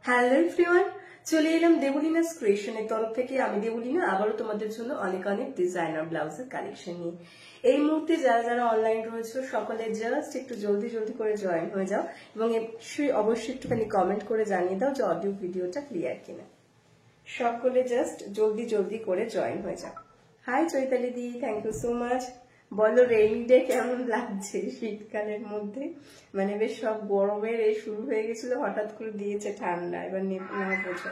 Hello everyone, চলে এলাম দেবলিনাস ক্রিয়েশনের তরফ থেকে। আমি দেবলিনা আবারও তোমাদের জন্য অনেক অনেক ডিজাইনার ব্লাউজের কালেকশন নিয়ে। এই মুহূর্তে যারা যারা অনলাইন রয়েছে সকলে জাস্ট একটু জলদি জলদি করে জয়েন হয়ে যাও এবং অবশ্যই একটুখানি কমেন্ট করে জানিয়ে দাও যে অডিও ভিডিওটা ক্লিয়ার কিনা। সকলে জাস্ট জলদি জলদি করে জয়েন হয়ে যাও। হাই চৈতালি দি, থ্যাংক ইউ সো মাচ। বলো রেইনি ডে কেমন লাগছে শীতকালের মধ্যে? মানে বেশ সব গরমের এই শুরু হয়ে গেছিল, হঠাৎ করে দিয়েছে ঠান্ডা, এবার নেমে পড়ছে।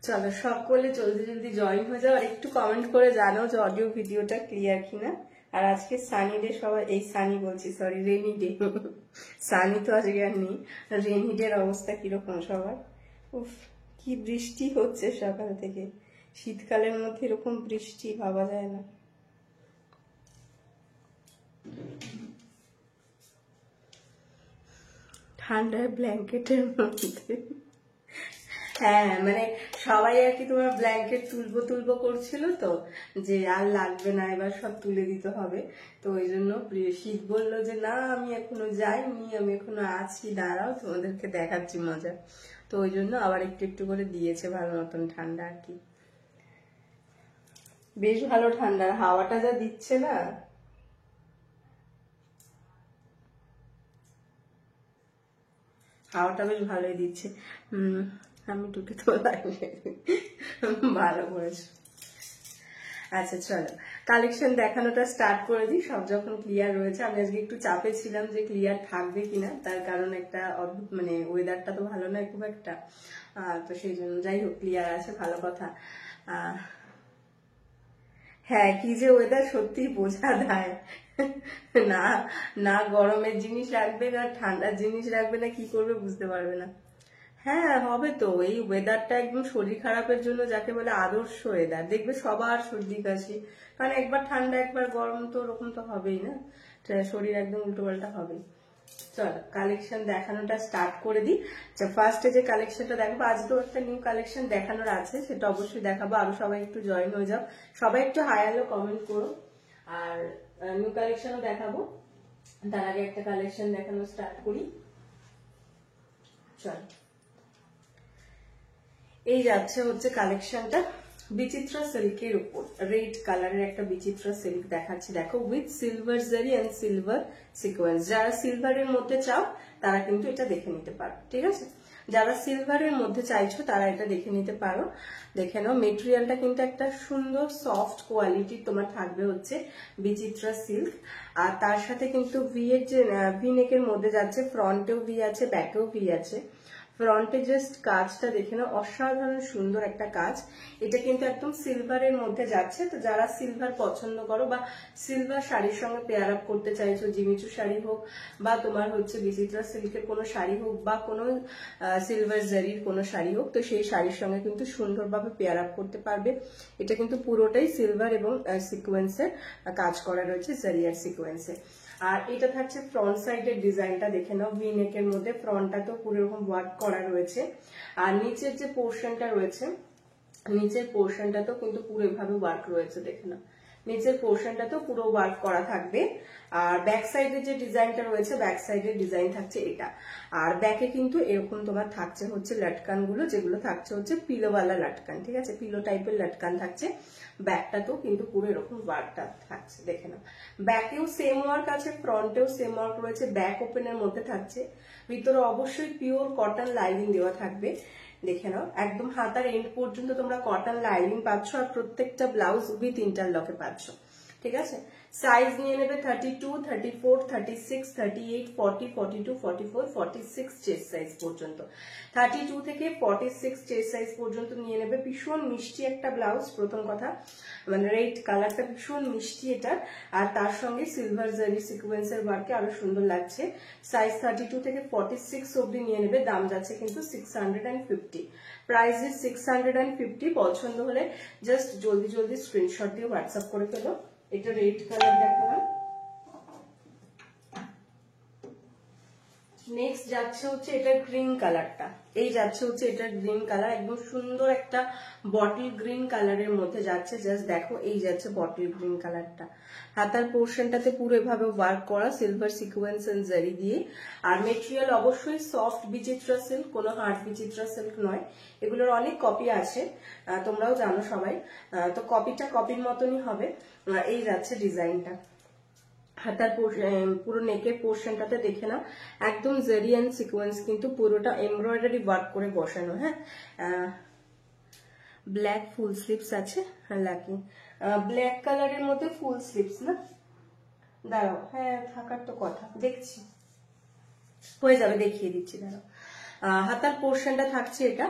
চলো সকলে জলদি জলদি জয়েন হয়ে যাও আর একটু কমেন্ট করে জানাও যে অডিও ভিডিওটা ক্লিয়ার কিনা। আর আজকে সানি ডে, সবাই এই সানি বলছি, সরি রেনি ডে, সানি তো আজকে আর নেই। রেনি ডের অবস্থা কিরকম সবার? উফ, কি বৃষ্টি হচ্ছে সকাল থেকে। শীতকালের মধ্যে এরকম বৃষ্টি ভাবা যায় না। ঠান্ডায় ব্ল্যাঙ্কেটের মধ্যে, হ্যাঁ মানে সবাই আর কি তোমার ব্ল্যাঙ্কেট তুলবো তুলবো করছিল তো, যে আর লাগবে না, এবার সব তুলে দিতে হবে। তো ওই জন্য শীত বললো যে না আমি এখনো যাইনি, আমি এখনো আছি, দাঁড়াও তোমাদেরকে দেখাচ্ছি মজা। তো ওই জন্য আবার একটু একটু করে দিয়েছে ভালো মতন ঠান্ডা আর কি। বেশ ভালো ঠান্ডা, হাওয়াটা যা দিচ্ছে না, হাওয়াটা বেশ ভালোই দিচ্ছে। আমি ঢুকে তো ভালো করেছো। আচ্ছা চলো কালেকশন দেখানোটা স্টার্ট করে দিই। সব যখন ক্লিয়ার রয়েছে, আমি আজকে একটু চাপে ছিলাম যে ক্লিয়ার থাকবে কিনা, তার কারণ একটা অদ্ভুত মানে ওয়েদারটা তো ভালো নয় খুব একটা, তো সেই জন্য যাই হোক ক্লিয়ার আছে, ভালো কথা। হ্যাঁ কি যে ওয়েদার, সত্যি বোঝা যায় না। না গরমের জিনিস রাখবে না ঠান্ডার জিনিস রাখবে না, কি করবে বুঝতে পারবে না। হ্যাঁ হবে তো, এই ওয়েদারটা একদম শরীর খারাপের জন্য যাকে বলে আদর্শ ওয়েদার। দেখবে সবার সর্দি কাশি, কারণ একবার ঠান্ডা একবার গরম, তো ওরকম তো হবেই না, শরীর একদম উল্টো পাল্টা হবেই। চলো কালেকশন দেখানোটা স্টার্ট করে দিই। ফার্স্টে যে কালেকশনটা দেখাবো, আজ তো একটা নিউ কালেকশন দেখানোর আছে, সেটা অবশ্যই দেখাবো। আরো সবাই একটু জয়েন হয়ে যাও, সবাই একটু হাই হ্যালো কমেন্ট করো। আর নিউ কালেকশনও দেখাবো, তার আগে একটা কালেকশন দেখানো স্টার্ট করি। চল এই যাচ্ছে হচ্ছে কালেকশনটা বিচিত্রা সিল্কের উপর, রেড কালারের একটা বিচিত্রা সিল্ক দেখাচ্ছি, দেখো উইথ সিলভার জারি এন্ড সিলভার সিকোয়েন্স। যারা সিলভারের মধ্যে চাও তারা কিন্তু এটা দেখে নিতে পারো, ঠিক আছে? যারা সিলভারের মধ্যে চাইছো তারা এটা দেখে নিতে পারো। দেখে নাও মেটেরিয়ালটা কিন্তু একটা সুন্দর সফট কোয়ালিটির তোমার থাকবে হচ্ছে বিচিত্রা সিল্ক। আর তার সাথে কিন্তু ভি এর যে ভি নেকের মধ্যে যাচ্ছে, ফ্রন্টেও ভি আছে ব্যাকেও ভি আছে। ফ্রন্টে জাস্ট কাজটা দেখে নাও, অসাধারণ সুন্দর একটা কাজ। এটা কিন্তু একদম সিলভারের মধ্যে যাচ্ছে। তো যারা সিলভার পছন্দ করো বা সিলভার শাড়ির সঙ্গে পেয়ার আপ করতে চাইছো, জিমিচু শাড়ি হোক বা তোমার হচ্ছে বিচিত্রা সিল্কের কোনো শাড়ি হোক বা কোনো সিলভার জারির কোনো শাড়ি হোক, তো সেই শাড়ির সঙ্গে কিন্তু সুন্দরভাবে পেয়ার আপ করতে পারবে। এটা কিন্তু পুরোটাই সিলভার এবং সিকোয়েন্সের কাজ করা রয়েছে, জারি আর সিকোয়েন্সে। আর এটা থাকছে ফ্রন্ট সাইডের ডিজাইনটা দেখে নাও, ভি নেকের মধ্যে ফ্রন্টটা তো পুরো এরকম ওয়ার্ক করা রয়েছে। আর নিচের যে পোর্শনটা রয়েছে, নিচের পোর্শনটা তো কিন্তু পুরো এভাবে ওয়ার্ক রয়েছে, দেখে নাও নিচের পোর্শনটা তো পুরো ওয়ার্ক করা থাকবে। আর ব্যাক সাইডের যে ডিজাইনটা রয়েছে, ব্যাক সাইডের ডিজাইন থাকছে এটা। আর ব্যাকে কিন্তু এরকম তোমার থাকছে হচ্ছে লাটকান গুলো, যেগুলো থাকছে হচ্ছে পিলোওয়ালা লাটকান, ঠিক আছে? পিলো টাইপের লাটকান থাকছে। ব্যাকটা তো কিন্তু পুরো এরকম ওয়ার্কটা থাকছে, দেখে নাও। ব্যাকেও সেম ওয়ার্ক আছে, ফ্রন্টেও সেম ওয়ার্ক রয়েছে, ব্যাক ওপেনের মধ্যে থাকছে। ভিতরে অবশ্যই পিওর কটন লাইনিং দেওয়া থাকবে, দেখে নাও। একদম হাতার এন্ড পর্যন্ত তোমরা কটন লাইনিং পাচ্ছ, আর প্রত্যেকটা ব্লাউজ উইথ ইন্টারলকে পাচ্ছ, ঠিক আছে। সাইজ নিয়ে নেবে 32, 34, 36, 38, 40, 42, 44, 46 চেস্ট সাইজ পর্যন্ত। 32 থেকে 46 চেস্ট সাইজ পর্যন্ত নিয়ে নেবে। ভীষণ মিষ্টি একটা ব্লাউজ, প্রথম কথা মানে রেড কালারটা ভীষণ মিষ্টি এটা, আর তার সঙ্গে সিলভার জারি সিকোয়েন্সের ওয়ার্কে আরো সুন্দর লাগছে। সাইজ 32 থেকে 46 অবধি নিয়ে নেবে। দাম যাচ্ছে কিন্তু 650, প্রাইস ইজ 650। পছন্দ হলে জাস্ট জলদি জলদি স্ক্রিনশট দিয়ে হোয়াটসঅ্যাপ করে ফেলো। এটা রেড কালার দেখালাম। নেক্সট যাচ্ছে হচ্ছে এটা গ্রিন কালারটা, এই যাচ্ছে হচ্ছে এটা গ্রিন কালার, একদম সুন্দর একটা বটল গ্রিন কালারের মধ্যে যাচ্ছে। জাস্ট দেখো, এই যাচ্ছে বটল গ্রিন কালারটা। হাতার পোর্শনটাতে পুরো এভাবে ওয়ার্ক করা সিলভার সিকোয়েন্স এন্ড জারি দিয়ে। আর মেটেরিয়াল অবশ্যই সফট বিচিত্রা সিল্ক, কোনো হার্ড বিচিত্রা সিল্ক নয়। এগুলোর অনেক কপি আছে, তোমরাও জানো সবাই, তো কপিটা কপির মতনই হবে। এই যাচ্ছে ডিজাইনটা। হাতার পুরো নেকের পোর্শনটাতে দেখে নাও, একদম জারি এন্ড সিকোয়েন্স কিন্তু পুরোটা এমব্রয়ডারি ওয়ার্ক করে বসানো। হ্যাঁ, ব্ল্যাক ফুল স্লিভস আছে, লাকি ব্ল্যাক কালারের মধ্যে ফুল স্লিভস না, দাঁড়াও, হ্যাঁ থাকার তো কথা, দেখছি হয়ে যাবে, দেখিয়ে দিচ্ছি, দাঁড়াও। হাতার পোর্শনটা থাকছে, এটা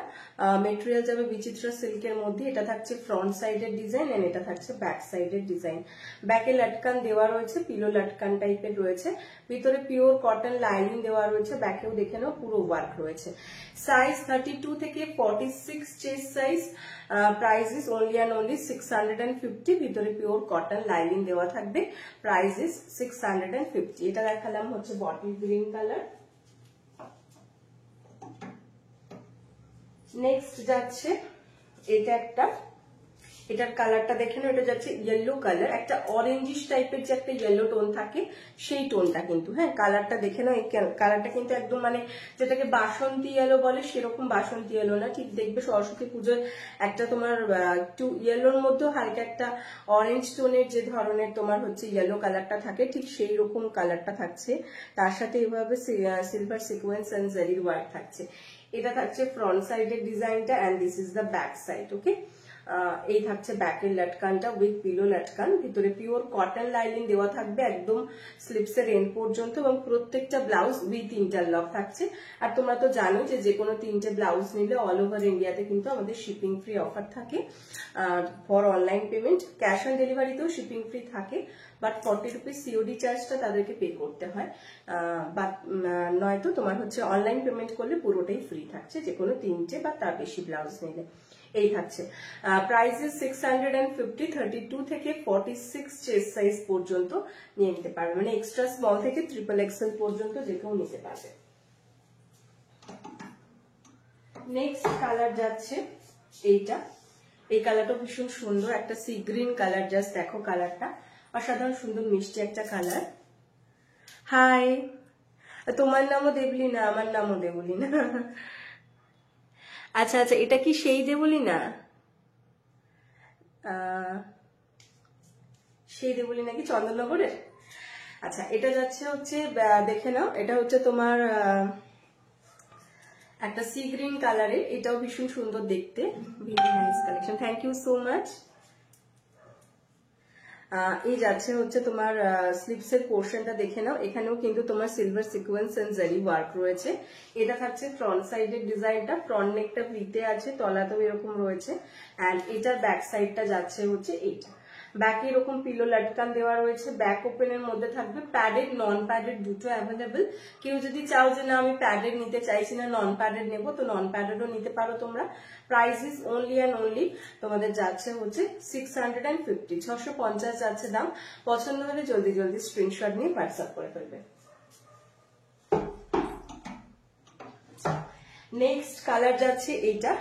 মেটেরিয়াল যাবে বিচিত্রা সিল্কের মধ্যে। এটা থাকছে ফ্রন্ট সাইডের ডিজাইন এন্ড এটা থাকছে ব্যাক সাইডের ডিজাইন। ব্যাকে লাটকান দেওয়া রয়েছে, পিলো লাটকান টাইপের রয়েছে। ভিতরে পিওর কটন লাইনিং দেওয়া রয়েছে, ব্যাকেও দেখে নাও পুরো ওয়ার্ক রয়েছে। সাইজ 32 থেকে 46 chest size. Price is only and only 650। ভিতরে পিওর কটন লাইনিং দেওয়া থাকবে। Price is 650। এটা দেখালাম হচ্ছে বটল গ্রিন কালার। নেক্সট যাচ্ছে এটা একটা, এটার কালারটা দেখে নাও, এটা যাচ্ছে ইয়েলো কালার, একটা অরেঞ্জিশ টাইপের যে একটা ইয়েলো টোন থাকে সেই টোনটা কিন্তু। হ্যাঁ, কালারটা দেখে নাও, এই কালারটা কিন্তু একদম মানে যেটাকে বাসন্তী ইয়েলো বলে সেরকম বাসন্তী ইয়েলো না, ঠিক দেখবে সরস্বতী পুজোর একটা তোমার একটু ইয়েলোর মধ্যেও হালকা একটা অরেঞ্জ টোনের যে ধরনের তোমার হচ্ছে ইয়েলো কালারটা থাকে, ঠিক সেই রকম কালারটা থাকছে। তার সাথে এভাবে সিলভার সিকোয়েন্স এন্ড জারির ওয়ার্ক থাকছে। এটা থাকছে ফ্রন্ট সাইডের ডিজাইনটা and this is the back side. Okay, এই থাকছে ব্যাকের লাটকানটা উইথ পিলো লাটকান। ভিতরে পিওর কটন লাইনিং দেওয়া থাকবে একদম স্লিপসের এন্ড পর্যন্ত, এবং প্রত্যেকটা ব্লাউজ উইথ ইন্টারলক থাকছে। আর তোমরা তো জানো যে কোনো 3টে ব্লাউজ নিলে অল ওভার ইন্ডিয়াতে কিন্তু আমাদের শিপিং ফ্রি অফার থাকে for online payment. Cash on ডেলিভারিতেও শিপিং ফ্রি থাকে, বাট 40 রুপিস সিওডি চার্জটা তাদেরকে পে করতে হয়। বাট নয়তো তোমার হচ্ছে অনলাইন পেমেন্ট করলে পুরোটাই ফ্রি থাকছে, যে কোনো 3টে বা তার বেশি ব্লাউজ নিলে। এই থাকছে প্রাইস 650। 32 থেকে 46 চেস্ট সাইজ পর্যন্ত নিয়ে নিতে পারবে, মানে এক্সট্রা স্মল থেকে ট্রিপল এক্সেল পর্যন্ত যে কেউ নিতে পারবে। নেক্সট কালার যাচ্ছে এইটা, এই কালারটা ভীষণ সুন্দর, একটা সি গ্রিন কালার। জাস্ট দেখো কালারটা অসাধারণ সুন্দর মিষ্টি একটা কালার। হাই, তোমার নামও দেবলিনা, আমার নামও দেবলিনা। আচ্ছা আচ্ছা, এটা কি সেই দেবলিনা? সেই দেবলিনা কি চন্দননগরের? আচ্ছা, এটা যাচ্ছে হচ্ছে দেখে নাও, এটা হচ্ছে তোমার একটা সি গ্রিন কালারের, এটাও ভীষণ সুন্দর দেখতে। Very nice collection, thank you so much. এই যাচ্ছে হচ্ছে তোমার স্লিভসের পোর্শনটা দেখে নাও, এখানেও কিন্তু তোমার সিলভার সিকোয়েন্স এন্ড জারি ওয়ার্ক রয়েছে। এটা থাকছে ফ্রন্ট সাইডের ডিজাইনটা, ফ্রন্ট নেকটা ভিতে আছে, তলাতেও এরকম রয়েছে। এন্ড এটার ব্যাক সাইডটা যাচ্ছে হচ্ছে এইটা, ব্যাকে এরকম পিলো লাটকান দেওয়া রয়েছে। ব্যাক ওপেনের মধ্যে থাকবে প্যাডেড নন প্যাডেড দুটো অ্যাভেলেবেল। কেউ যদি চাও যে না আমি প্যাডেড নিতে চাইছি না, নন প্যাডেড নেবো, তো নন প্যাডেডও নিতে পারো তোমরা। Price is only and only তোমাদের যাচ্ছে হচ্ছে 650, 650 যাচ্ছে দাম। পছন্দ হলে জলদি জলদি স্ক্রিনশট নিয়ে হোয়াটসঅ্যাপ করে ফেলবে। নেক্সট কালার যাচ্ছে এইটা,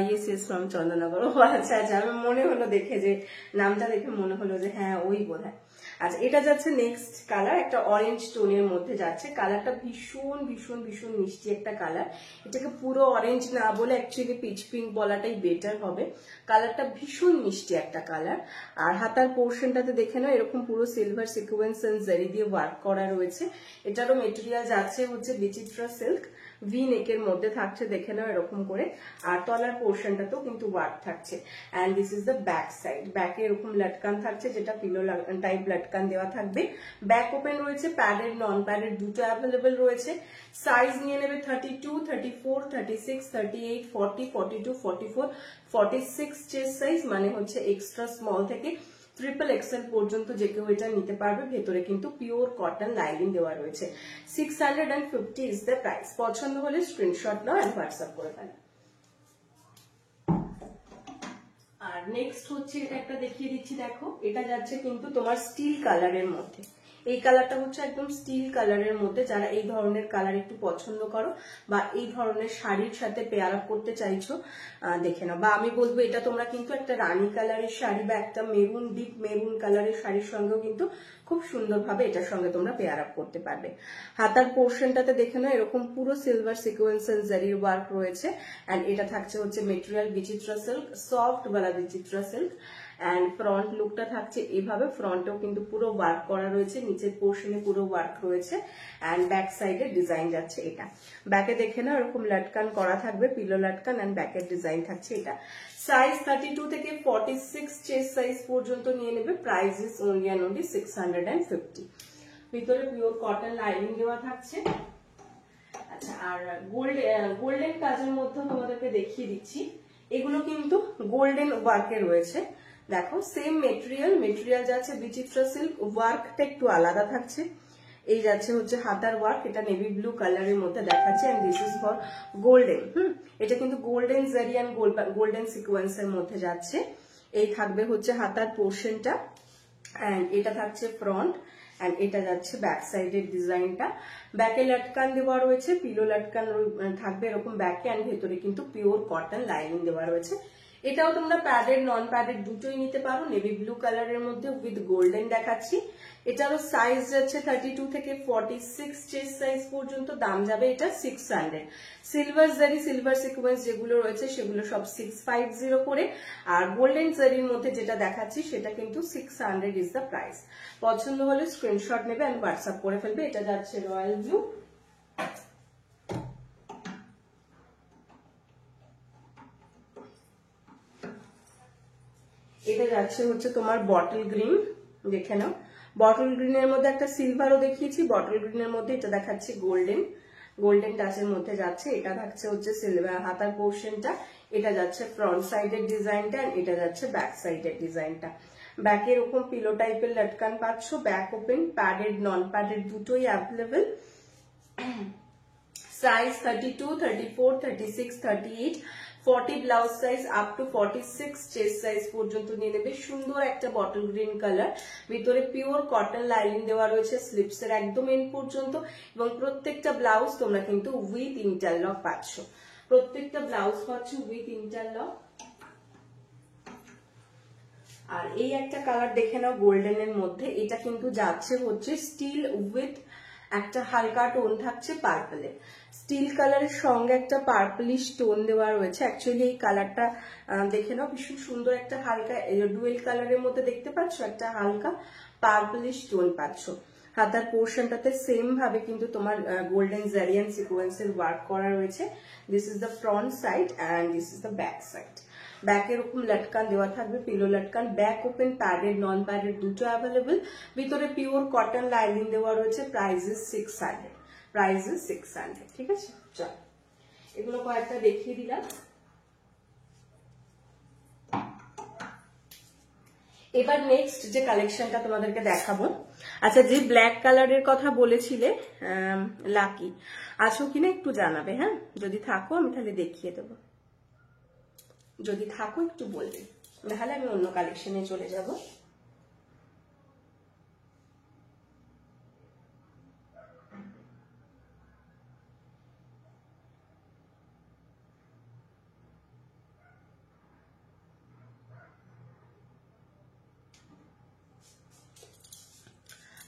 ইয়েস ইয়েস ফ্রম চন্দননগর। ও আচ্ছা আচ্ছা, আমি মনে হলো দেখে যে নামটা দেখে মনে হলো যে হ্যাঁ ওই বোধহয়। আচ্ছা, এটা যাচ্ছে নেক্সট কালার, একটা অরেঞ্জ টোনের মধ্যে যাচ্ছে। কালারটা ভীষণ ভীষণ ভীষণ মিষ্টি একটা কালার। এটাকে পুরো অরেঞ্জ না বলে অ্যাকচুয়ালি পিচ পিঙ্ক বলাটাই বেটার হবে। কালারটা ভীষণ মিষ্টি একটা কালার। আর হাতার পোর্শনটাতে দেখে নাও, এরকম পুরো সিলভার সিকোয়েন্স এন্ড জারি দিয়ে ওয়ার্ক করা রয়েছে। এটারও মেটেরিয়াল যাচ্ছে হচ্ছে বিচিত্রা সিল্ক। ভি নেকের মধ্যে থাকছে, দেখে নাও এরকম করে। আর তলার পোর্শনটাতেও কিন্তু ওয়ার্ক থাকছে। And this is the back side. ব্যাকে এরকম লটকান থাকছে, যেটা পিলো টাইপ লটকান দেওয়া থাকবে। ব্যাক ওপেন রয়েছে, প্যাডেড নন প্যাডেড দুটো অ্যাভেলেবেল রয়েছে। সাইজ নিয়ে নেবে 32, 34, 36, 38, 40, 42, 44, 46 চেস্ট সাইজ, মানে হচ্ছে এক্সট্রা স্মল থেকে XXL পর্যন্ত যে কেউ এটা নিতে পারবে। ভেতরে কিন্তু পিওর কটন লাইনিং দেওয়া রয়েছে। 650 ইজ দ্য প্রাইস। পছন্দ হলে স্ক্রিনশট নাও এন্ড হোয়াটসঅ্যাপ করে ফেলো। আর নেক্সট হচ্ছে এটা একটা দেখিয়ে দিচ্ছি, দেখো এটা যাচ্ছে কিন্তু তোমার স্টিল কালারের মধ্যে। এই কালারটা হচ্ছে একদম স্টিল কালারের মধ্যে। যারা এই ধরনের কালার একটু পছন্দ করো বা এই ধরনের শাড়ির সাথে পেয়ার আপ করতে চাইছো, দেখে নাও। বা আমি বলবো এটা তোমরা কিন্তু একটা রানী কালারের শাড়ি বা একটা মেরুন, ডিপ মেরুন কালারের শাড়ির সঙ্গেও কিন্তু খুব সুন্দরভাবে এটার সঙ্গে তোমরা পেয়ার আপ করতে পারবে। হাতার পোর্শনটাতে দেখে নাও এরকম পুরো সিলভার সিকোয়েন্সিয়াল জারির ওয়ার্ক রয়েছে। অ্যান্ড এটা থাকছে হচ্ছে material Bichitra silk, soft Bala Bichitra silk. And front লুকটা থাকছে এইভাবে, ফ্রন্টেও কিন্তু পুরো ওয়ার্ক করা রয়েছে, নিচের পোর্শনে পুরো ওয়ার্ক রয়েছে। অ্যান্ড ব্যাক সাইডে ডিজাইন যাচ্ছে এটা। ব্যাকে দেখে না এরকম লটকান করা থাকবে, পিলো লটকান, অ্যান্ড ব্যাকের ডিজাইন থাকছে এটা। সাইজ 32 থেকে 46 চেস্ট সাইজ পর্যন্ত নিয়ে নেবে। Price is only and only 650। ভিতরে পিওর কটন লাইনিং দেওয়া থাকছে। আচ্ছা, আর গোল্ডেন কাজের মধ্যে তোমাদেরকে দেখিয়ে দিচ্ছি। এগুলো কিন্তু গোল্ডেন ওয়ার্কে রয়েছে। দেখো সেম মেটেরিয়াল যাচ্ছে বিচিত্রা সিল্ক, ওয়ার্কটা একটু আলাদা থাকছে। এই যাচ্ছে হচ্ছে হাতার ওয়ার্ক, এটা নেভি ব্লু কালারের মধ্যে দেখাচ্ছে। And this is for golden. এটা কিন্তু গোল্ডেন জারি এন্ড গোল্ডেন সিকোয়েন্সের মধ্যে যাচ্ছে। এই থাকবে হচ্ছে হাতার পোর্শনটা, এন্ড এটা থাকছে ফ্রন্ট, এন্ড এটা যাচ্ছে ব্যাক সাইডের ডিজাইনটা। ব্যাকে লটকান দেওয়া রয়েছে, পিলো লটকান থাকবে এরকম ব্যাকে, এন্ড ভেতরে কিন্তু পিওর কটন লাইনিং দেওয়া রয়েছে। এটাও তোমরা প্যাডেড নন প্যাডেড দুটোই নিতে পারো। নেভি ব্লু কালারের মধ্যে উইথ গোল্ডেন দেখাচ্ছি। এটারও সাইজ যাচ্ছে 32 থেকে 46 চেস্ট সাইজ পর্যন্ত। দাম যাবে এটা 600। সিলভার জারি, সিলভার সিকোয়েন্স যেগুলো রয়েছে সেগুলো সব 650 করে। আর গোল্ডেন জারির মধ্যে যেটা দেখাচ্ছি সেটা কিন্তু 600 ইজ দ্য প্রাইস। পছন্দ হলে স্ক্রিনশট নেবে এন্ড হোয়াটসঅ্যাপ করে ফেলবে। এটা যাচ্ছে রয়্যাল ব্লু। এটা যাচ্ছে হচ্ছে তোমার বটল গ্রিন, দেখে নাও। বটল গ্রিনের মধ্যে একটা সিলভারও দেখিয়েছি, বটল গ্রিনের মধ্যে এটা দেখাচ্ছি গোল্ডেন টাচের মধ্যে যাচ্ছে। এটা থাকছে হচ্ছে সিলভার হাতার পোর্শনটা, এটা যাচ্ছে ফ্রন্ট সাইডের ডিজাইনটা, এটা যাচ্ছে ব্যাক সাইডের ডিজাইনটা। ব্যাকে এরকম পিলো টাইপের লটকান পাচ্ছ। Back open, padded non padded দুটোই available. Size 32, 34, 36, 38, 40 blouse size up to 46 chest size পর্যন্ত নিয়ে নেবে। সুন্দর একটা বটল গ্রিন কালার, ভিতরে পিওর কটন লাইনিং দেওয়া রয়েছে স্লিপস এর একদম এন্ড পর্যন্ত। এবং প্রত্যেকটা ব্লাউজ তোমরা কিন্তু উইথ ইন্টারলক পাচ্ছ। প্রত্যেকটা ব্লাউজ পাচ্ছ উইথ ইন্টারলক। আর এই একটা কালার দেখে নাও গোল্ডেনের মধ্যে। এটা কিন্তু যাচ্ছে হচ্ছে স্টিল উইথ একটা হালকা টোন থাকছে পার্পলে। স্টিল কালারের সঙ্গে একটা পার্পলিশ টোন দেওয়া রয়েছে। অ্যাকচুয়ালি এই কালারটা দেখে নাও, ভীষণ সুন্দর একটা হালকা ডুয়েল কালারের মধ্যে দেখতে পাচ্ছ, একটা হালকা পার্পলিশ টোন পাচ্ছ। হাতার পোর্শনটাতে সেম ভাবে কিন্তু তোমার গোল্ডেন জারি এন্ড সিকোয়েন্সের ওয়ার্ক করা রয়েছে। This is the front side and this is the back side. ব্যাকে এরকম লটকান দেওয়া থাকবে, পিলো লটকান। Back open, padded non padded দুটো অ্যাভেলেবেল। ভিতরে পিওর কটন লাইনিং দেওয়া রয়েছে। Price is 600। ঠিক আছে, চল এগুলো কয়েকটা দেখিয়ে দিলাম। এবার নেক্সট যে কালেকশনটা তোমাদেরকে দেখাবো, আচ্ছা যে ব্ল্যাক কালারের কথা বলেছিলে লাকি, আছো কিনা একটু জানাবে। হ্যাঁ, যদি থাকো আমি তাহলে দেখিয়ে দেবো। যদি থাকো একটু বলবে, তাহলে আমি অন্য কালেকশনে চলে যাব।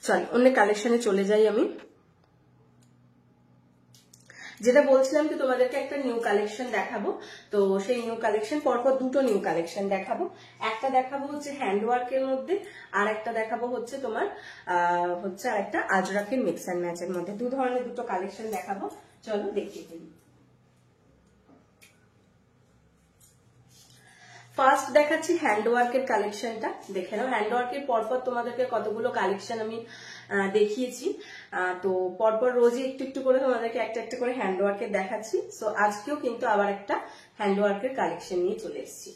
চল অন্য কালেকশনে চলে যাই আমি। যেটা বলছিলাম কি তোমাদেরকে একটা নিউ কালেকশন দেখাবো। তো সেই নিউ কালেকশন পরপর দুটো নিউ কালেকশন দেখাবো। একটা দেখাবো হচ্ছে হ্যান্ডওয়ার্কের মধ্যে, আর একটা দেখাবো হচ্ছে তোমার হচ্ছে আর একটা আজরাকের মিক্স অ্যান্ড ম্যাচের মধ্যে। দু ধরনের দুটো কালেকশন দেখাবো। চলো দেখিয়ে দিই। ফার্স্ট দেখাচ্ছি হ্যান্ডওয়ার্কের কালেকশনটা, দেখে নাও। হ্যান্ডওয়ার্কের পরপর তোমাদেরকে কতগুলো কালেকশন আমি দেখিয়েছি, তো পরপর রোজই একটু একটু করে তোমাদেরকে একটা একটা করে হ্যান্ডওয়ার্কের দেখাচ্ছি। সো আজকেও কিন্তু আবার একটা হ্যান্ডওয়ার্কের কালেকশন নিয়ে চলে এসেছি।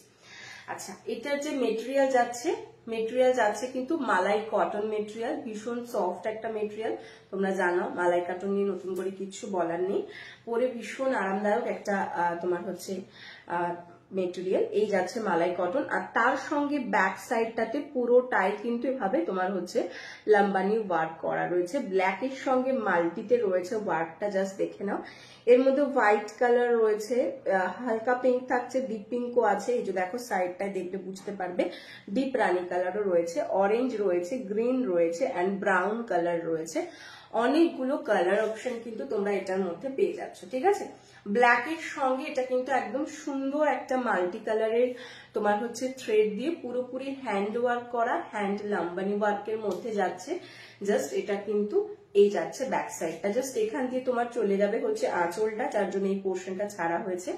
আচ্ছা, এটার যে মেটেরিয়াল যাচ্ছে কিন্তু মালাই কটন মেটেরিয়াল, ভীষণ সফট একটা মেটেরিয়াল। তোমরা জানো মালাই কটন নিয়ে নতুন করে কিছু বলার নেই, পরে ভীষণ আরামদায়ক একটা তোমার হচ্ছে মেটেরিয়াল। এই যাচ্ছে মালাই কটন, আর তার সঙ্গে ব্যাক সাইডটাতে পুরোটাই কিন্তু এভাবে তোমার হচ্ছে লাম্বানি ওয়ার্ক করা রয়েছে। ব্ল্যাকের সঙ্গে মাল্টিতে রয়েছে ওয়ার্কটা, জাস্ট দেখে নাও। এর মধ্যে হোয়াইট কালার রয়েছে, হালকা পিঙ্ক থাকছে, ডিপ পিঙ্কও আছে। এই যে দেখো সাইডটায় দেখলে বুঝতে পারবে। ডিপ রানি কালারও রয়েছে, অরেঞ্জ রয়েছে, গ্রিন রয়েছে অ্যান্ড ব্রাউন কালার রয়েছে। অনেকগুলো কালার অপশন কিন্তু তোমরা এটার মধ্যে পেয়ে যাচ্ছ, ঠিক আছে। ব্ল্যাকের সঙ্গে এটা কিন্তু একদম সুন্দর একটা মাল্টি কালারের তোমার হচ্ছে থ্রেড দিয়ে পুরোপুরি হ্যান্ড ওয়ার্ক করা, হ্যান্ড লাম্বানি ওয়ার্কের মধ্যে যাচ্ছে। জাস্ট এটা কিন্তু এই যাচ্ছে ব্যাক সাইডটা, জাস্ট এখান দিয়ে তোমার চলে যাবে হচ্ছে আঁচলটা, যার জন্য এই পোর্শনটা ছাড়া হয়েছে।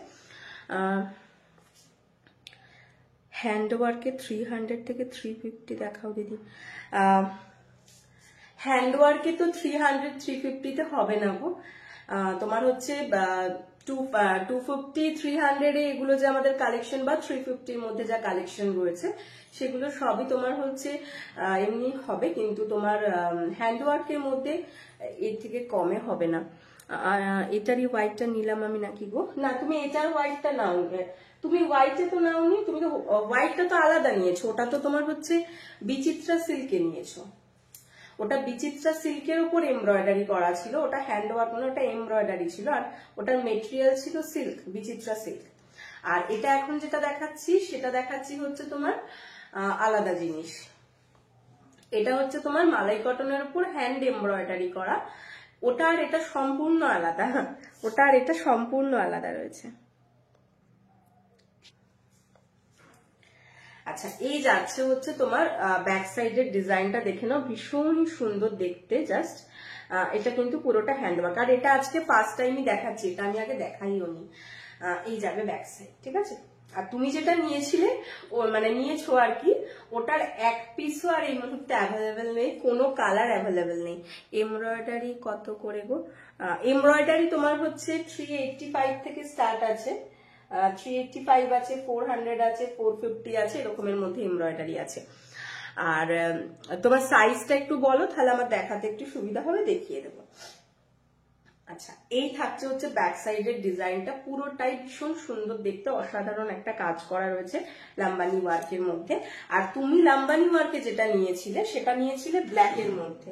হ্যান্ড ওয়ার্কে 300 থেকে 350 দেখাও দিদি। হ্যান্ড ওয়ার্কে তো 300 350-তে হবে না গো। তোমার হচ্ছে 250 300-এ এগুলো যে আমাদের কালেকশন, বা 350-র মধ্যে যা কালেকশন রয়েছে সেগুলো সবই তোমার হচ্ছে এমনি হবে, কিন্তু তোমার হ্যান্ড ওয়ার্কের মধ্যে এর থেকে কমে হবে না। এটারই হোয়াইটটা নিলাম আমি নাকি গো? না, তুমি এটার হোয়াইটটা নাও, তুমি হোয়াইটে তো নাওনি, তুমি তো হোয়াইটটা তো আলাদা নিয়েছো, ওটা তো তোমার হচ্ছে বিচিত্রা সিল্কে নিয়েছো। ওটা বিচিত্রা সিল্কের উপর এমব্রয়ডারি করা ছিল, ওটা হ্যান্ড ওয়ার্ক মানে ওটা এমব্রয়ডারি ছিল, আর ওটার মেটেরিয়াল ছিল সিল্ক, বিচিত্রা সিল্ক। আর এটা এখন যেটা দেখাচ্ছি সেটা দেখাচ্ছি হচ্ছে তোমার আলাদা জিনিস। এটা হচ্ছে তোমার মালাই কটনের উপর হ্যান্ড এমব্রয়ডারি করা, ওটা আর এটা সম্পূর্ণ আলাদা, ওটা আর এটা সম্পূর্ণ আলাদা রয়েছে। আচ্ছা, এই যাচ্ছে হচ্ছে তোমার ব্যাক সাইডের ডিজাইনটা, দেখে নাও, ভীষণ সুন্দর দেখতে। জাস্ট এটা কিন্তু পুরোটা হ্যান্ডওয়ার্ক, আর এটা আজকে ফার্স্ট টাইমই দেখাচ্ছি, এটা আমি আগে দেখাইও নি। এই যাবে ব্যাক সাইড, ঠিক আছে। আর তুমি যেটা নিয়েছিলে ও মানে নিয়েছো আর কি, ওটার এক পিসও আর এই মুহূর্তে অ্যাভেলেবেল নেই, কোনো কালার অ্যাভেলেবেল নেই। এমব্রয়ডারি কত করে গো? এমব্রয়ডারি তোমার হচ্ছে 385 থেকে স্টার্ট আছে, 385 আছে, 400 আছে, 450 আছে, এরকমের মধ্যে এমব্রয়ডারি আছে। আর তোমার সাইজটা একটু বলো, তাহলে আমার দেখাতে একটু সুবিধা হবে, দেখিয়ে দেবো। আচ্ছা, এই থাকছে হচ্ছে ব্যাক সাইডের ডিজাইনটা, পুরোটাই ভীষণ সুন্দর দেখতে, অসাধারণ একটা কাজ করা রয়েছে লাম্বানি ওয়ার্কের মধ্যে। আর তুমি লাম্বানি ওয়ার্কে যেটা নিয়েছিলে সেটা নিয়েছিলে ব্ল্যাকের মধ্যে,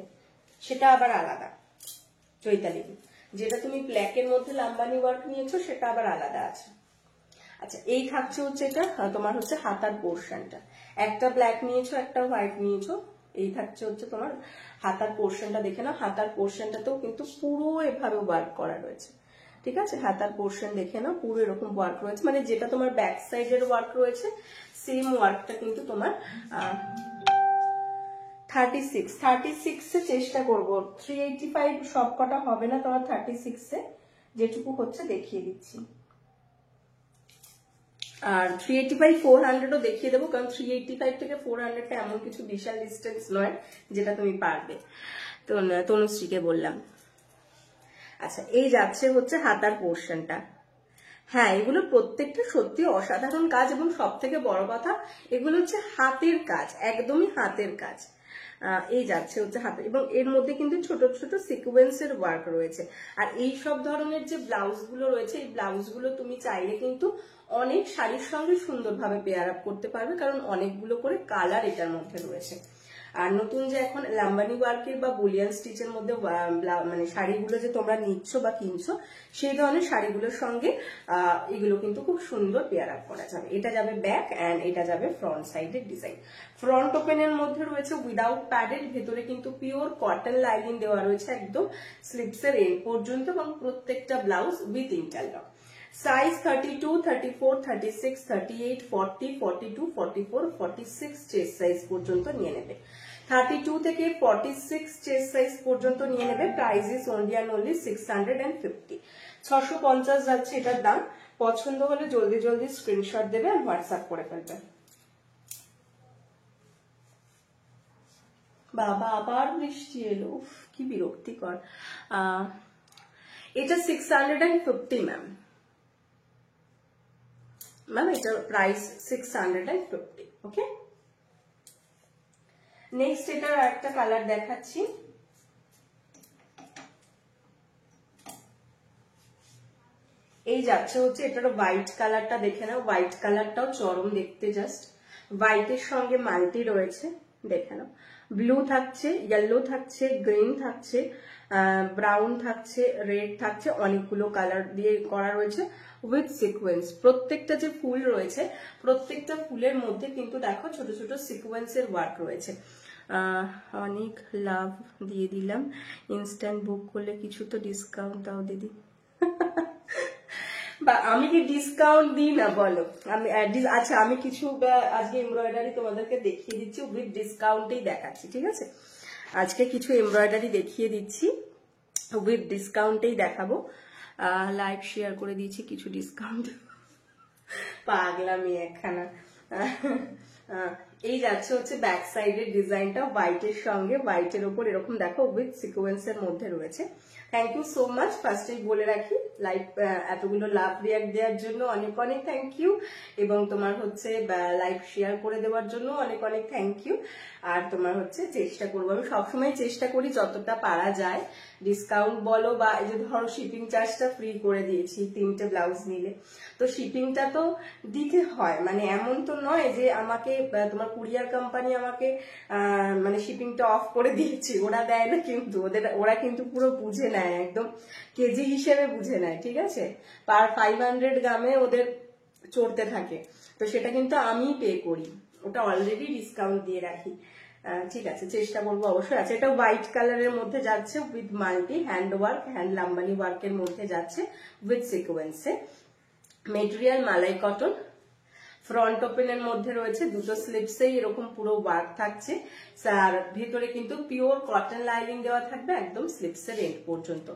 সেটা আবার আলাদা। চৈতালি, যেটা তুমি ব্ল্যাকের মধ্যে লাম্বানি ওয়ার্ক নিয়েছো সেটা আবার আলাদা আছে। আচ্ছা, এই থাকছে হচ্ছে এটা তোমার হচ্ছে হাতার পোর্শনটা, একটা ব্ল্যাক নিয়েছো একটা হোয়াইট নিয়েছো। এই থাকছে হচ্ছে তোমার হাতার পোর্শনটা, দেখে নাও। হাতার পোর্শনটাতেও কিন্তু পুরো এভাবে ওয়ার্ক করা রয়েছে, ঠিক আছে। হাতার পোর্শন দেখে নাও, পুরো এরকম ওয়ার্ক রয়েছে, মানে যেটা তোমার ব্যাক সাইডের ওয়ার্ক রয়েছে সেম ওয়ার্কটা কিন্তু তোমার 36-এ চেষ্টা করবো। 385 সব কটা হবে না তোমার, 36-এ যেটুকু হচ্ছে দেখিয়ে দিচ্ছি। আর 385 400ও দেখিয়ে দেবো, কারণ 385 থেকে 400টা এমন কিছু বিশাল ডিস্টেন্স নয় যেটা তুমি পারবে। তো তনুশ্রীকে বললাম। আচ্ছা, এই যাচ্ছে হচ্ছে হাতার পোর্শনটা। হ্যাঁ, এগুলো প্রত্যেকটা সত্যি অসাধারণ কাজ, এবং সব থেকে বড় কথা এগুলো হচ্ছে হাতের কাজ, একদমই হাতের কাজ। এই যাচ্ছে হচ্ছে হাতে, এবং এর মধ্যে কিন্তু ছোট ছোট সিকোয়েন্সের ওয়ার্ক রয়েছে। আর এই সব ধরনের যে ব্লাউজ গুলো রয়েছে, এই ব্লাউজ গুলো তুমি চাইলে কিন্তু অনেক শাড়ির সঙ্গে সুন্দরভাবে পেয়ার আপ করতে পারবে, কারণ অনেকগুলো করে কালার এটার মধ্যে রয়েছে। আর নতুন যে এখন লাম্বানি ওয়ার্কের বা বুলিয়ান স্টিচের মধ্যে মানে শাড়িগুলো যে তোমরা নিচ্ছ বা কিনছো, সেই ধরনের শাড়িগুলোর সঙ্গে এগুলো কিন্তু খুব সুন্দর পেয়ার আপ করা যাবে। এটা যাবে ব্যাক অ্যান্ড এটা যাবে ফ্রন্ট সাইডের ডিজাইন। ফ্রন্ট ওপেনের মধ্যে রয়েছে উইদাউট প্যাডেড, ভেতরে কিন্তু পিওর কটন লাইনিং দেওয়া রয়েছে একদম স্লিপসের এন্ড পর্যন্ত, এবং প্রত্যেকটা blouse with interlock. Size 32, 34, 36, 38, 40, 42, 44, 46 chest size পর্যন্ত নিয়ে নেবে। 32 থেকে 46 চেস্ট সাইজ পর্যন্ত নিয়ে নেবে। Price is only and only 650, 650 যাচ্ছে এটার দাম। পছন্দ হলে জলদি জলদি স্ক্রিনশট দেবে আর হোয়াটসঅ্যাপ করে ফেলবে। বাবা আবার বৃষ্টি এলো, কি বিরক্তিকর। এটা 650 ম্যাম, এটার প্রাইস 650। ওকে, নেক্সট এটার একটা কালার দেখাচ্ছি। এই যাচ্ছে হচ্ছে এটার হোয়াইট কালারটা, দেখে নাও হোয়াইট কালারটাও চরম দেখতে, জাস্ট হোয়াইটের সঙ্গে মাল্টি রয়েছে, দেখে নাও। ব্লু থাকছে, ইয়েলো থাকছে, গ্রিন থাকছে, ব্রাউন থাকছে, রেড থাকছে, অনেকগুলো কালার দিয়ে করা রয়েছে উইথ সিকোয়েন্স। প্রত্যেকটা যে ফুল রয়েছে প্রত্যেকটা ফুলের মধ্যে কিন্তু দেখো ছোট ছোট সিকোয়েন্সের ওয়ার্ক রয়েছে। অনেক লাভ দিয়ে দিলাম। ইনস্ট্যান্ট বুক করলে কিছু তো ডিসকাউন্ট দাও দিদি। বা আমি কি ডিসকাউন্ট দিই না বলো? আমি আচ্ছা, আমি কিছু আজকে এমব্রয়ডারি তোমাদেরকে দেখিয়ে দিচ্ছি, উইথ ডিসকাউন্টেই দেখাচ্ছি, ঠিক আছে? আজকে কিছু এমব্রয়ডারি দেখিয়ে দিচ্ছি, উইথ ডিসকাউন্টেই দেখাবো। লাইভ শেয়ার করে দিয়েছি, কিছু ডিসকাউন্ট। পাগলামি একখানা। এই যাচ্ছে হচ্ছে ব্যাক সাইডের ডিজাইনটা হোয়াইটের সঙ্গে, হোয়াইটের ওপর এরকম দেখো উইথ সিকোয়েন্সের মধ্যে রয়েছে। Thank you so much. ফার্স্টেই বলে রাখি, লাইভ এতগুলো লাভ রিয়াক্ট দেওয়ার জন্য অনেক অনেক থ্যাংক ইউ, এবং তোমার হচ্ছে লাইভ শেয়ার করে দেওয়ার জন্য অনেক অনেক থ্যাংক ইউ। আর তোমার হচ্ছে চেষ্টা করবো, আমি সবসময় চেষ্টা করি যতটা পারা যায় ডিসকাউন্ট বলো, বা এই যে ধরো শিপিং চার্জটা ফ্রি করে দিয়েছি 3টে ব্লাউজ নিলে, তো শিপিংটা তো দিতে হয়, মানে এমন তো নয় যে আমাকে তোমার কুরিয়ার কোম্পানি আমাকে মানে শিপিংটা অফ করে দিয়েছে, ওরা দেয় না কিন্তু, ওরা কিন্তু পুরো বুঝে নেয়, একদম কেজি হিসেবে বুঝে নেয়, ঠিক আছে? পার 500 গ্রামে ওদের চড়তে থাকে, তো সেটা কিন্তু আমি পে করি, ওটা অলরেডি ডিসকাউন্ট দিয়ে রাখি। ঠিক আছে, চেষ্টা করবো অবশ্যই। আছে এটা হোয়াইট কালারের মধ্যে যাচ্ছে with multi hand work, hand Lambani ওয়ার্কের মধ্যে যাচ্ছে উইথ সিকোয়েন্সে। মেটেরিয়াল মালাই কটন, ফ্রন্ট ওপেনের মধ্যে রয়েছে, দুটো স্লিপসেই এরকম পুরো ওয়ার্ক থাকছে, আর ভিতরে কিন্তু পিওর কটন লাইনিং দেওয়া থাকবে একদম স্লিপসের এন্ড পর্যন্ত।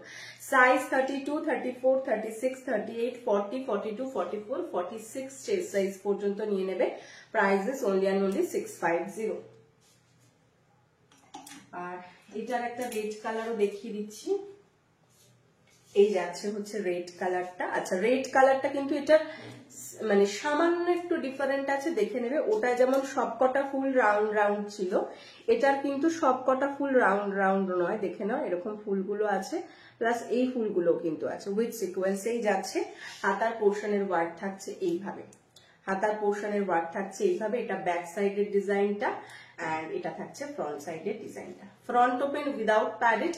সাইজ 32, 34, 36, 38, 40, 42, 44, 46 চেস্ট সাইজ পর্যন্ত নিয়ে নেবে। Price is only and only 650। আর এটার একটা রেড কালারও দেখিয়ে দিচ্ছি। এই যাচ্ছে হচ্ছে রেড কালারটা। আচ্ছা, রেড কালারটা কিন্তু এটা মানে সামান্য একটু ডিফারেন্ট আছে, দেখে নেবে। ওটা যেমন সবকটা ফুল রাউন্ড রাউন্ড ছিল, এটার কিন্তু সবকটা ফুল রাউন্ড রাউন্ড নয়, দেখে নাও এরকম ফুলগুলো আছে, প্লাস এই ফুলগুলো কিন্তু আছে উইথ সিকোয়েন্সেই যাচ্ছে। হাতার পোর্শনের ওয়ার্ক থাকছে এইভাবে, হাতার পোর্শনের ওয়ার্ক থাকছে এইভাবে। এটা ব্যাক সাইডের ডিজাইনটা, এন্ড এটা থাকছে ফ্রন্ট সাইডের ডিজাইনটা। ফ্রন্ট ওপেন উইদাউট প্যাডেড,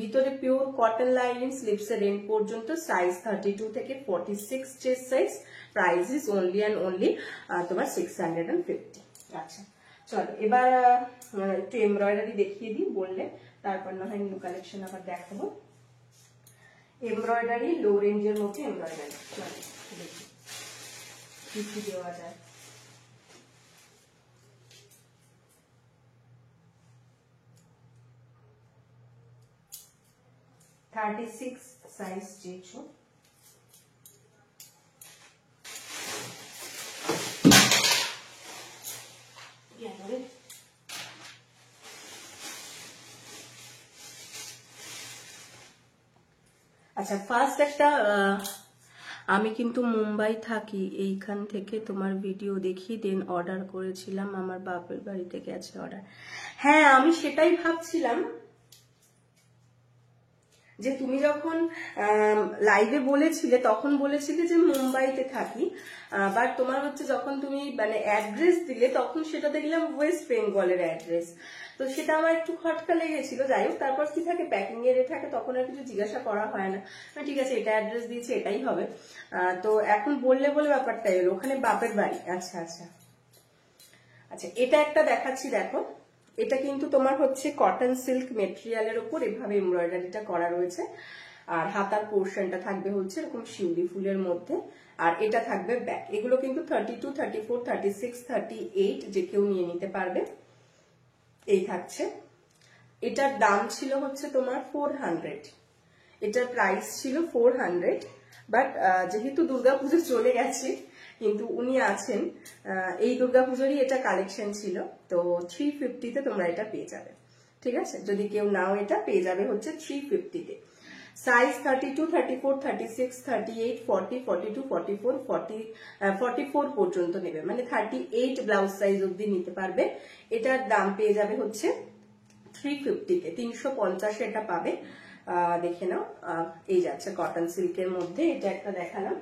ভিতরে পিওর কটন লাইনিং, স্লিপসের এন্ড পর্যন্ত। সাইজ 32 থেকে 46 chest size. Price is only and only তোমার 650। আচ্ছা চলো, এবার একটু এমব্রয়ডারি দেখিয়ে দিই বললে, তারপর না হয় নিউ কালেকশন আবার দেখাবো। এমব্রয়ডারি লো রেঞ্জের মধ্যে এমব্রয়ডারি, চলো দেখি কি কি দেওয়া যায়। $36 সাইজ চেয়েছো, আচ্ছা ফার্স্ট একটা, আমি কিন্তু মুম্বাই থাকি, এইখান থেকে তোমার ভিডিও দেখি দেন অর্ডার করেছিলাম, আমার বাপের বাড়িতে গেছে অর্ডার। হ্যাঁ আমি সেটাই ভাবছিলাম যে তুমি যখন লাইভে বলেছিলে তখন বলেছিলে যে মুম্বাইতে থাকি, বাট তোমার হচ্ছে যখন তুমি মানে অ্যাড্রেস দিলে তখন সেটা দেখলাম ওয়েস্ট বেঙ্গলের অ্যাড্রেস, তো সেটা আমার একটু খটকা লেগেছিল। যাই হোক, তারপর কি থাকে প্যাকিং এর থাকে, তখন আর কিছু জিজ্ঞাসা করা হয় না, ঠিক আছে এটা অ্যাড্রেস দিয়েছে এটাই হবে। তো এখন বললে বলে ব্যাপারটা এলো, ওখানে বাপের বাড়ি। আচ্ছা আচ্ছা আচ্ছা, এটা একটা দেখাচ্ছি দেখো, এটা কিন্তু তোমার হচ্ছে কটন সিল্ক মেটেরিয়ালের উপর এভাবে এমব্রয়ডারিটা করা রয়েছে, আর হাতার পোর্শনটা থাকবে হচ্ছে এরকম শিউলি ফুলের মধ্যে, আর এটা থাকবে ব্যাক। এগুলো কিন্তু 32, 34, 36, 38 যে কেউ নিয়ে নিতে পারবে। এই থাকছে। এটার দাম ছিল হচ্ছে তোমার 400, এটার প্রাইস ছিল 400, বাট যেহেতু দুর্গাপুজো চলে গেছে কিন্তু উনি আছেন, এই দুর্গাপুজোরই এটা কালেকশন ছিল, তো 350-তে তোমরা এটা পেয়ে যাবে। ঠিক আছে, যদি কেউ নাও এটা পেয়ে যাবে হচ্ছে 350-তে। সাইজ 32, 34, 36, 38, 40, 42, 44, 44 পর্যন্ত নেবে, মানে 38 ব্লাউজ সাইজ অব্দি নিতে পারবে। এটার দাম পেয়ে যাবে হচ্ছে 350-তে, 350 এটা পাবে। দেখে নাও, এই যাচ্ছে কটন সিল্কের মধ্যে, এটা একটা দেখালাম।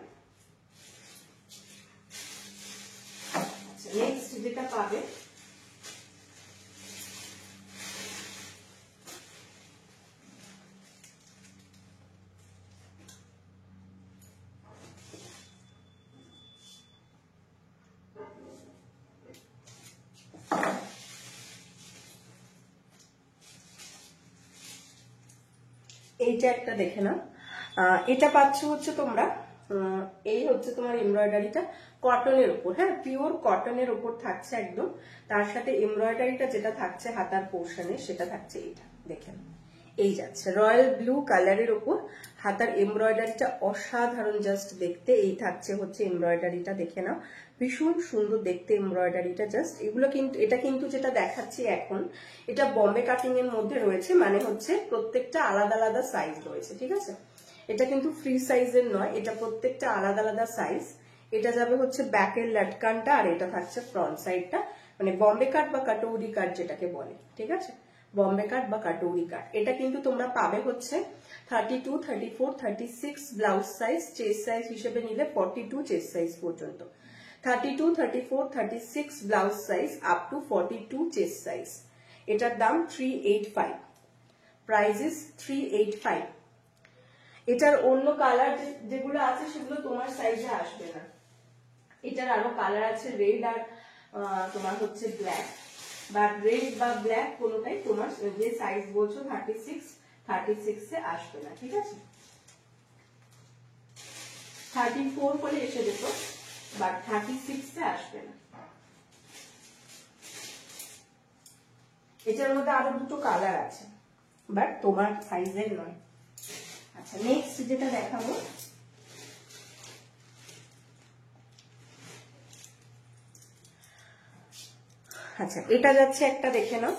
নেক্সট যেটা পাবে এইটা একটা দেখে নাও। এটা পাচ্ছ হচ্ছে তোমরা, এই হচ্ছে তোমার এমব্রয়ডারিটা কটনের উপর, হ্যাঁ পিওর কটনের উপর থাকছে একদম। তার সাথে এমব্রয়ডারিটা যেটা থাকছে হাতার পোর্শনে সেটা থাকছে এইটা, দেখেন এই যাচ্ছে রয়্যাল ব্লু কালারের উপর হাতার এমব্রয়ডারিটা অসাধারণ জাস্ট দেখতে। এই থাকছে হচ্ছে এমব্রয়ডারিটা, দেখে নাও ভীষণ সুন্দর দেখতে এমব্রয়ডারিটা জাস্ট। এগুলো কিন্তু এটা কিন্তু যেটা দেখাচ্ছি এখন এটা বম্বে কাটিং এর মধ্যে রয়েছে, মানে হচ্ছে প্রত্যেকটা আলাদা আলাদা সাইজ রয়েছে। ঠিক আছে, এটা কিন্তু ফ্রি সাইজের নয়, এটা প্রত্যেকটা আলাদা আলাদা সাইজ। এটা যাবে হচ্ছে ব্যাকের লাটকানটা, আর এটা থাকছে ফ্রন্ট সাইডটা, মানে বম্বে কাট বা কাটৌরি কাট যেটাকে বলে। ঠিক আছে, বম্বে কাট বা কাটৌরি কাট। এটা কিন্তু তোমরা পাবে হচ্ছে 32, 34, 36 ব্লাউজ সাইজ, চেস্ট সাইজ হিসেবে নিলে 42 চেস্ট সাইজ পর্যন্ত। 32, 34, 36 blouse size up two 42 chest size. এটার দাম 385, প্রাইস ইজ 385। এটার অন্য কালার যেগুলো আছে সেগুলো তোমার সাইজে আসবে না। এটার আরো কালার আছে রেড আর তোমার হচ্ছে ব্ল্যাক, বাট রেড বা ব্ল্যাক কোনোটাই তোমার যে সাইজ বলছো 36 এ আসবে না। ঠিক আছে, 34 বলে এসে যেত, বাট 36 এ আসবে না। এটার মধ্যে আরো দুটো কালার আছে, বাট তোমার সাইজের নয়। আচ্ছা, নেক্সট যেটা দেখাবো আচ্ছা এটা যাচ্ছে একটা, দেখে নাও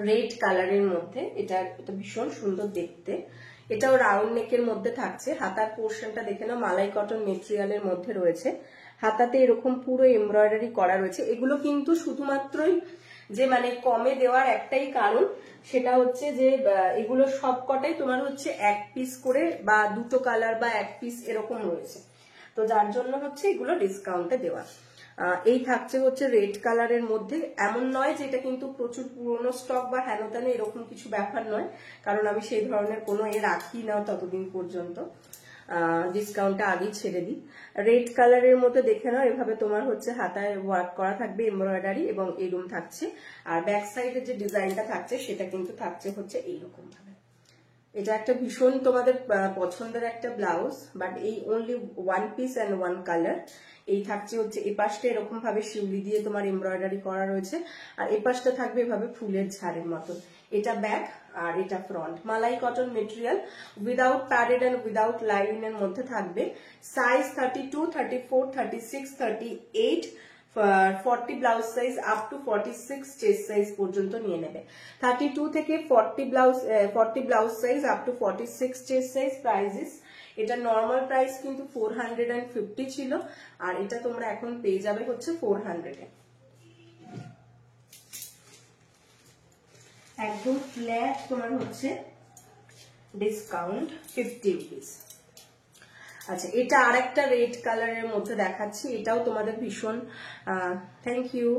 রেড কালারের মধ্যে। এটা ভীষণ সুন্দর দেখতে। এটাও রাউন্ড নেকের মধ্যে থাকছে। হাতার পোর্শনটা দেখে নাও মালাই কটন মেটেরিয়ালের মধ্যে রয়েছে। হাতাতে এরকম পুরো এমব্রয়ডারি করা রয়েছে। এগুলো কিন্তু শুধুমাত্রই যে মানে কমে দেওয়ার একটাই কারণ, সেটা হচ্ছে যে এগুলো সব কটাই তোমার হচ্ছে এক পিস করে বা দুটো কালার বা এক পিস এরকম রয়েছে, তো যার জন্য হচ্ছে এগুলো ডিসকাউন্টে দেওয়া। এই থাকছে হচ্ছে রেড কালারের মধ্যে। এমন নয় যে এটা কিন্তু প্রচুর পুরনো স্টক বা হেনতেনে এরকম কিছু ব্যাপার নয়, কারণ আমি সেই ধরনের কোনো রাখি না ততদিন পর্যন্ত, ডিসকাউন্টটা আগেই ছেড়ে দিই। রেড কালারের মধ্যে দেখে নাও এভাবে তোমার হচ্ছে হাতায় ওয়ার্ক করা থাকবে এমব্রয়ডারি, এবং এরকম থাকছে। আর ব্যাক সাইডের যে ডিজাইনটা থাকছে সেটা কিন্তু থাকছে হচ্ছে এইরকম ভাবে। এটা একটা ভীষণ তোমাদের পছন্দের একটা ব্লাউজ, বাট এই only one piece and one colour. এই থাকছে হচ্ছে এই পাশটা এরকম ভাবে শিউলি দিয়ে তোমার এমব্রয়ডারি করা রয়েছে, আর এই পাশটা থাকবে এভাবে ফুলের ঝাড়ের মতো। এটা ব্যাক আর এটা ফ্রন্ট। মালাই cotton material, without padded and without লাইনের মধ্যে থাকবে। Size 32, 34, 36, 38, 40 blouse size up to 46 chest size পর্যন্ত নিয়ে নেবে। 32 থেকে 40 blouse size up to 46 chest size. Price, এটা নর্মাল প্রাইস কিন্তু 450 ছিল, আর এটা তোমরা এখন পেয়ে যাবে হচ্ছে 400 এ। একদম ফ্ল্যাট তোমার হচ্ছে ডিসকাউন্ট 50 রুপিস। আচ্ছা, এটা আরেকটা রেড কালারের মধ্যে দেখাচ্ছি। এটাও তোমাদের ভীষণ থ্যাংক ইউ,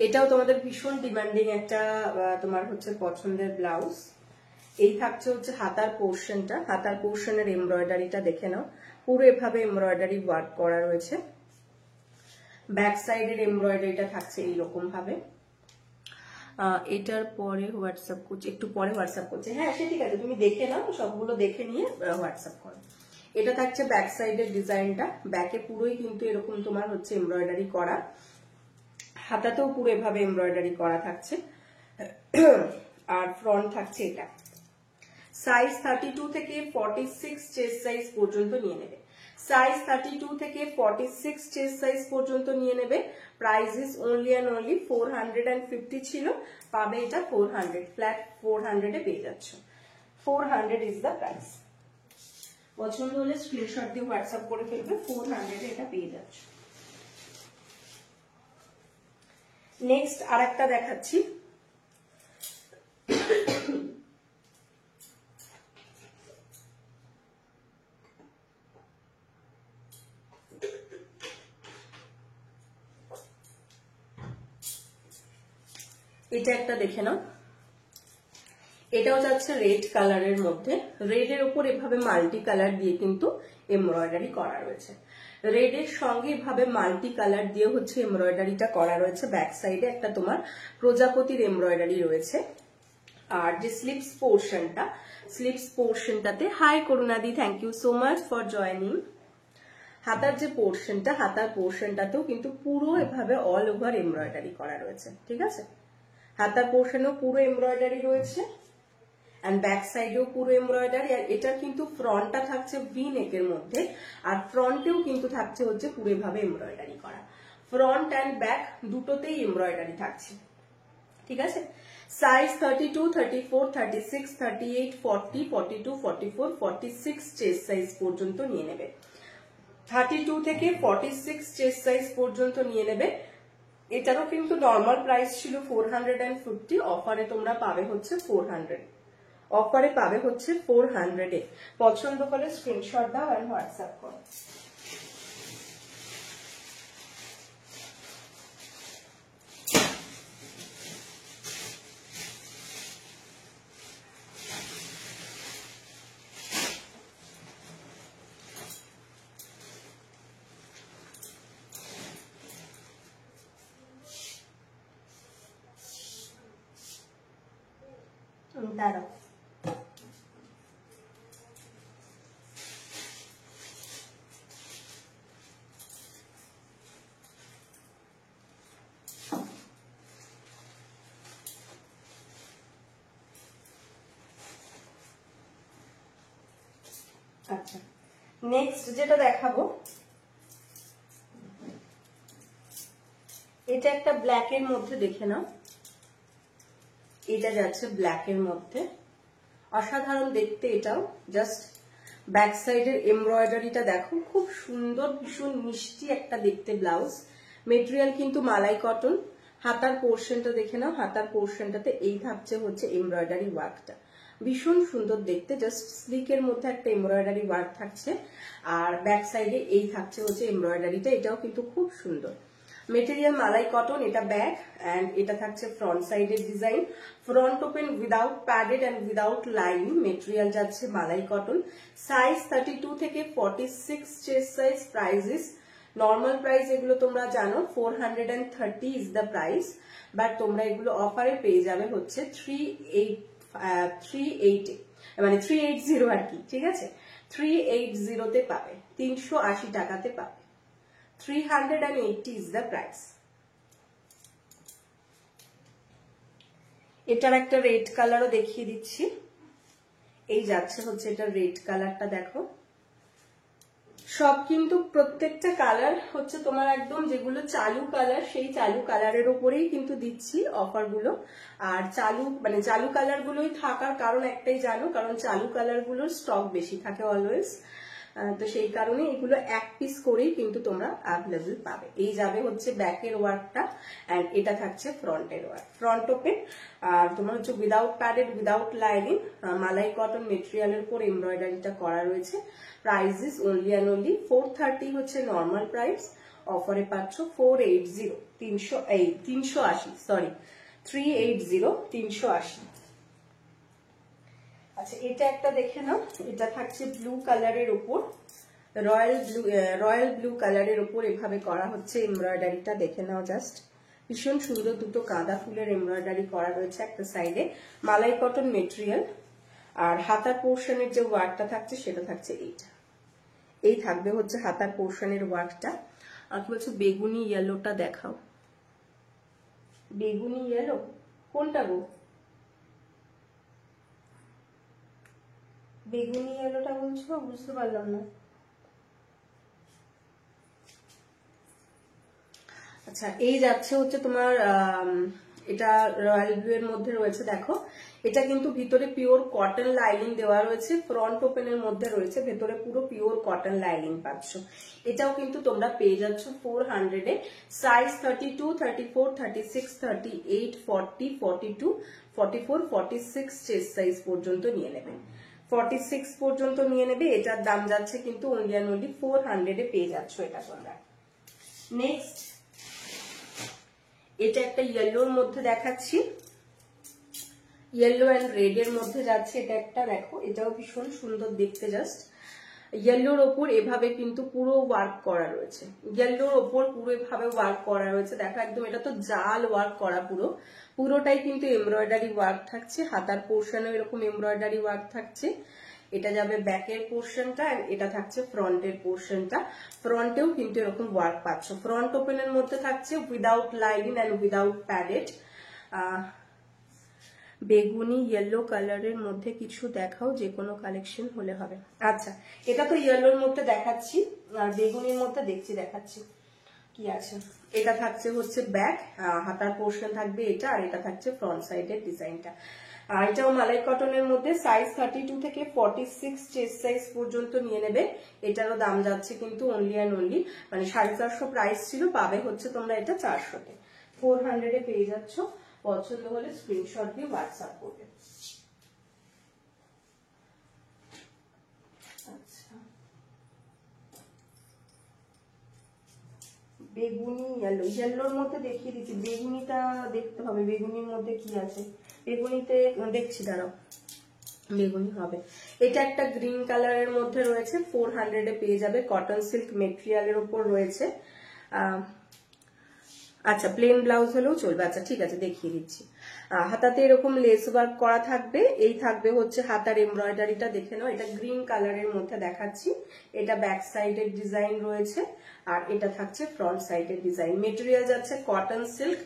এটাও তোমাদের ভীষণ ডিমান্ডিং একটা তোমার হচ্ছে পছন্দের ব্লাউজ। এই থাকছে হচ্ছে হাতার পোর্শনটা, হাতার পোর্শনের এমব্রয়ডারিটা দেখে নাও, পুরো এভাবে এমব্রয়ডারি ওয়ার্ক করা রয়েছে। ব্যাক সাইডের এমব্রয়ডারিটা থাকছে এইরকম ভাবে। এটার পরে হোয়াটসঅ্যাপ করছে, একটু পরে হোয়াটসঅ্যাপ করছে। হ্যাঁ সে ঠিক আছে, তুমি দেখে নাও, সবগুলো দেখে নিয়ে হোয়াটসঅ্যাপ করো। এটা থাকছে ব্যাক সাইডের ডিজাইনটা। ব্যাকে পুরোই কিন্তু এরকম তোমার হচ্ছে এমব্রয়ডারি করা, হাতাতেও পুরো এভাবে এমব্রয়ডারি করা থাকছে। আর ফ্রন্ট থাকছে এটা। সাইজ 32 থেকে 46 চেস্ট সাইজ পর্যন্ত নিয়ে নেবে। সাইজ 32 থেকে 46 চেস্ট সাইজ পর্যন্ত নিয়ে নেবে। Price is only and only 450 ছিল, পাবে এটা 400, ফ্ল্যাট 400 এ পেয়ে যাচ্ছ। 400 ইজ দ্য প্রাইস। পছন্দ হলে স্ক্রিনশট দিয়ে হোয়াটসঅ্যাপ করে ফেলবে, 400 এ এটা পেয়ে যাচ্ছ। নেক্সট আর একটা দেখাচ্ছি। এটা একটা দেখে নাও, এটাও যাচ্ছে রেড কালারের মধ্যে। রেড এর উপর এভাবে মাল্টি কালার দিয়ে কিন্তু এমব্রয়ডারি করা রয়েছে। রেড এর সঙ্গে এভাবে মাল্টি কালার দিয়ে হচ্ছে এমব্রয়ডারিটা করা রয়েছে। ব্যাক সাইডে একটা তোমার প্রজাপতির এমব্রয়ডারি রয়েছে। আর যে স্লিপস পোর্শনটাতে, হাই করুণাদি, thank you so much for joining. হাতার যে পোর্শনটা, হাতার পোর্শনটাতেও কিন্তু পুরো এভাবে অল ওভার এমব্রয়ডারি করা রয়েছে, ঠিক আছে। হাতার পোর্শনেও পুরো এমব্রয়ডারি রয়েছে এন্ড ব্যাক সাইডেও পুরো এমব্রয়ডারি। আর এটা কিন্তু ফ্রন্টটা থাকছে ভি নেকের মধ্যে, আর ফ্রন্টেও কিন্তু থাকছে হচ্ছে পুরো এভাবে এমব্রয়ডারি করা। ফ্রন্ট এন্ড ব্যাক দুটোতেই এমব্রয়ডারি থাকছে, ঠিক আছে। সাইজ 32, 34, 36, 38, 40, 42, 44, 46 চেস্ট সাইজ পর্যন্ত নিয়ে নেবে। 32 থেকে 46 চেস্ট সাইজ পর্যন্ত নিয়ে নেবে। এটারও কিন্তু নর্মাল প্রাইস ছিল 450, অফারে তোমরা পাবে হচ্ছে 400, অফারে পাবে হচ্ছে 400 এ। পছন্দ হলে স্ক্রিনশট দাও আর হোয়াটসঅ্যাপ করো। দাঁড়াও, আচ্ছা নেক্সট যেটা দেখাবো, এটা একটা ব্ল্যাক এর মধ্যে দেখে নাও। এটা যাচ্ছে ব্ল্যাক এর মধ্যে, অসাধারণ দেখতে এটাও। জাস্ট ব্যাক সাইডের এমব্রয়ডারিটা দেখো, খুব সুন্দর, ভীষণ মিষ্টি একটা দেখতে ব্লাউজ। মেটেরিয়াল কিন্তু মালাই কটন। হাতার পোর্শনটা দেখে নাও, হাতার পোর্শনটাতে এই থাকছে হচ্ছে এমব্রয়ডারি ওয়ার্কটা, ভীষণ সুন্দর দেখতে। জাস্ট স্লিকের মধ্যে একটা এমব্রয়ডারি ওয়ার্ক থাকছে, আর ব্যাক সাইডে এই থাকছে হচ্ছে এমব্রয়ডারিটা, এটাও কিন্তু খুব সুন্দর। মেটেরিয়াল মালাই কটন, এটা ব্যাক এন্ড এটা থাকছে ফ্রন্ট সাইডের design. Front open without padded and without line. Material যাচ্ছে মালাই কটন। সাইজ 32 থেকে 46 chest size. Price is normal price, এগুলো তোমরা জানো 430 ইজ দ্য প্রাইস, বাট তোমরা এগুলো অফারে পেয়ে যাবে হচ্ছে 380, মানে 380 আর কি, ঠিক আছে। 380 তে পাবে, 380 টাকাতে পাবে। 380 is the price. এটার একটা রেড কালারও দেখিয়ে দিচ্ছি। এই যাচ্ছে হচ্ছে এটা রেড কালারটা, দেখো। সব কিন্তু প্রত্যেকটা কালার হচ্ছে তোমার একদম যেগুলো চালু কালার, সেই চালু কালারের উপরেই কিন্তু দিচ্ছি অফার গুলো। আর চালু কালার গুলোই থাকার কারণ একটাই জানো, কারণ চালু কালার গুলোর স্টক বেশি থাকে অলওয়েজ। তো সেই কারণে এগুলো এক পিস করেই কিন্তু তোমরা অ্যাভেলেবল পাবে। এই যাবে হচ্ছে ব্যাকের ওয়ার্কটা এন্ড এটা থাকছে ফ্রন্টের ওয়ার্ক। ফ্রন্ট ওপেন আর তোমার হচ্ছে উইদাউট প্যাডেড, উইদাউট লাইনিং, মালাই কটন মেটেরিয়ালের উপর এমব্রয়ডারিটা করা রয়েছে। Price is only and only 430 হচ্ছে নর্মাল প্রাইস, অফারে পাচ্ছ 480, 380, সরি 380, 380। আচ্ছা এটা একটা দেখে নাও, এটা থাকছে ব্লু কালারের উপর, রয়্যাল ব্লু কালারের উপর এভাবে করা হচ্ছে এমব্রয়ডারিটা, দেখে নাও জাস্ট। ভীষণ সুন্দর দুটো গাঁদা ফুলের এমব্রয়ডারি করা রয়েছে একটা সাইডে, মালাই কটন মেটেরিয়াল। আর হাতার পোর্শনের যে ওয়ার্কটা থাকছে সেটা থাকছে এইটা, এই থাকবে হচ্ছে হাতার পোর্শনের ওয়ার্কটা। আর কি বলছো বেগুনি ইয়েলোটা দেখাও, বেগুনি ইয়েলো, কোনটা গো? বেগুনি ইয়েলোটা বলছো? বুঝতে পারলাম না। আচ্ছা, এই যাচ্ছে হচ্ছে তোমার এটা রয়্যাল ব্লু এর মধ্যে রয়েছে। দেখো এটা কিন্তু ভিতরে পিওর কটন লাইনিং দেওয়া রয়েছে, ফ্রন্ট ওপেনের মধ্যে রয়েছে, ভেতরে পুরো পিওর কটন লাইনিং পাচ্ছ। এটাও কিন্তু তোমরা পেয়ে যাচ্ছ 400 এ। সাইজ 32, 34, 36, 38, 40, 42, 44, 46 চেস্ট সাইজ পর্যন্ত নিয়ে নেবে। 46 পর্যন্ত নিয়ে নেবে। এটার দাম যাচ্ছে কিন্তু অনলি অ্যান্ড অনলি 400 এ পেয়ে যাচ্ছ এটা তোমরা। নেক্সট এটা একটা ইয়েলোর মধ্যে দেখাচ্ছি, ইয়েলো অ্যান্ড রেড এর মধ্যে যাচ্ছে। এটা একটা দেখো, এটাও ভীষণ সুন্দর দেখতে। জাস্ট ইয়েলোর ওপর এভাবে কিন্তু পুরো ওয়ার্ক করা রয়েছে, ইয়েলোর ওপর পুরো এভাবে ওয়ার্ক করা রয়েছে। দেখো একদম এটা তো জাল ওয়ার্ক করা, পুরোটাই কিন্তু এমব্রয়ডারি ওয়ার্ক থাকছে। হাতার পোর্শনেও এরকম এমব্রয়ডারি ওয়ার্ক থাকছে। এটা যাবে ব্যাকের পোর্শনটা, এটা থাকছে ফ্রন্টের পোর্শনটা। ফ্রন্টেও কিন্তু এরকম ওয়ার্ক পাচ্ছ। ফ্রন্ট ওপেনের মধ্যে থাকছে without lining and without padded. বেগুনি ইয়েলো কালারের মধ্যে কিছু দেখাও, যে কোনো কালেকশন হলে হবে। আচ্ছা, এটা তো ইয়েলোর মধ্যে দেখাচ্ছি, আর বেগুনির মধ্যে দেখাচ্ছি কি আছে। এটা থাকছে হচ্ছে ব্যাক, হাতার পোর্শন থাকবে এটা, আর এটা থাকছে ফ্রন্ট সাইডের ডিজাইনটা। আর এটাও মালাই কটনের মধ্যে, সাইজ 32 থেকে 46 চেস্ট সাইজ পর্যন্ত নিয়ে নেবে। এটারও দাম যাচ্ছে কিন্তু অনলি অ্যান্ড অনলি, মানে 450 প্রাইস ছিল, পাবে হচ্ছে তোমরা এটা 400-তে। 400 এ পেয়ে যাচ্ছ। পছন্দ হলে স্ক্রিনশট দিয়ে হোয়াটসঅ্যাপ করবে। আচ্ছা, বেগুনি ইয়েলো, ইয়েলোর মধ্যে দেখিয়ে দিচ্ছি, বেগুনিটা দেখতে হবে বেগুনির মধ্যে কি আছে। বেগুনিতে দেখছি, দাঁড়াও, বেগুনি হবে। এটা একটা গ্রিন কালারের মধ্যে রয়েছে, 400 এ পেয়ে যাবে। কটন সিল্ক মেটেরিয়ালের উপর রয়েছে। আচ্ছা, প্লেন ব্লাউজ হলেও চলবে। আচ্ছা ঠিক আছে, দেখিয়ে দিচ্ছি। হাতাতে এরকম লেস ওয়ার্ক করা থাকবে। এই থাকবে হচ্ছে হাতার এমব্রয়ডারিটা, দেখে নাও। এটা গ্রিন কালারের মধ্যে দেখাচ্ছি। এটা ব্যাক সাইডের ডিজাইন রয়েছে, আর এটা থাকছে ফ্রন্ট সাইডের ডিজাইন। মেটেরিয়াল যাচ্ছে cotton silk,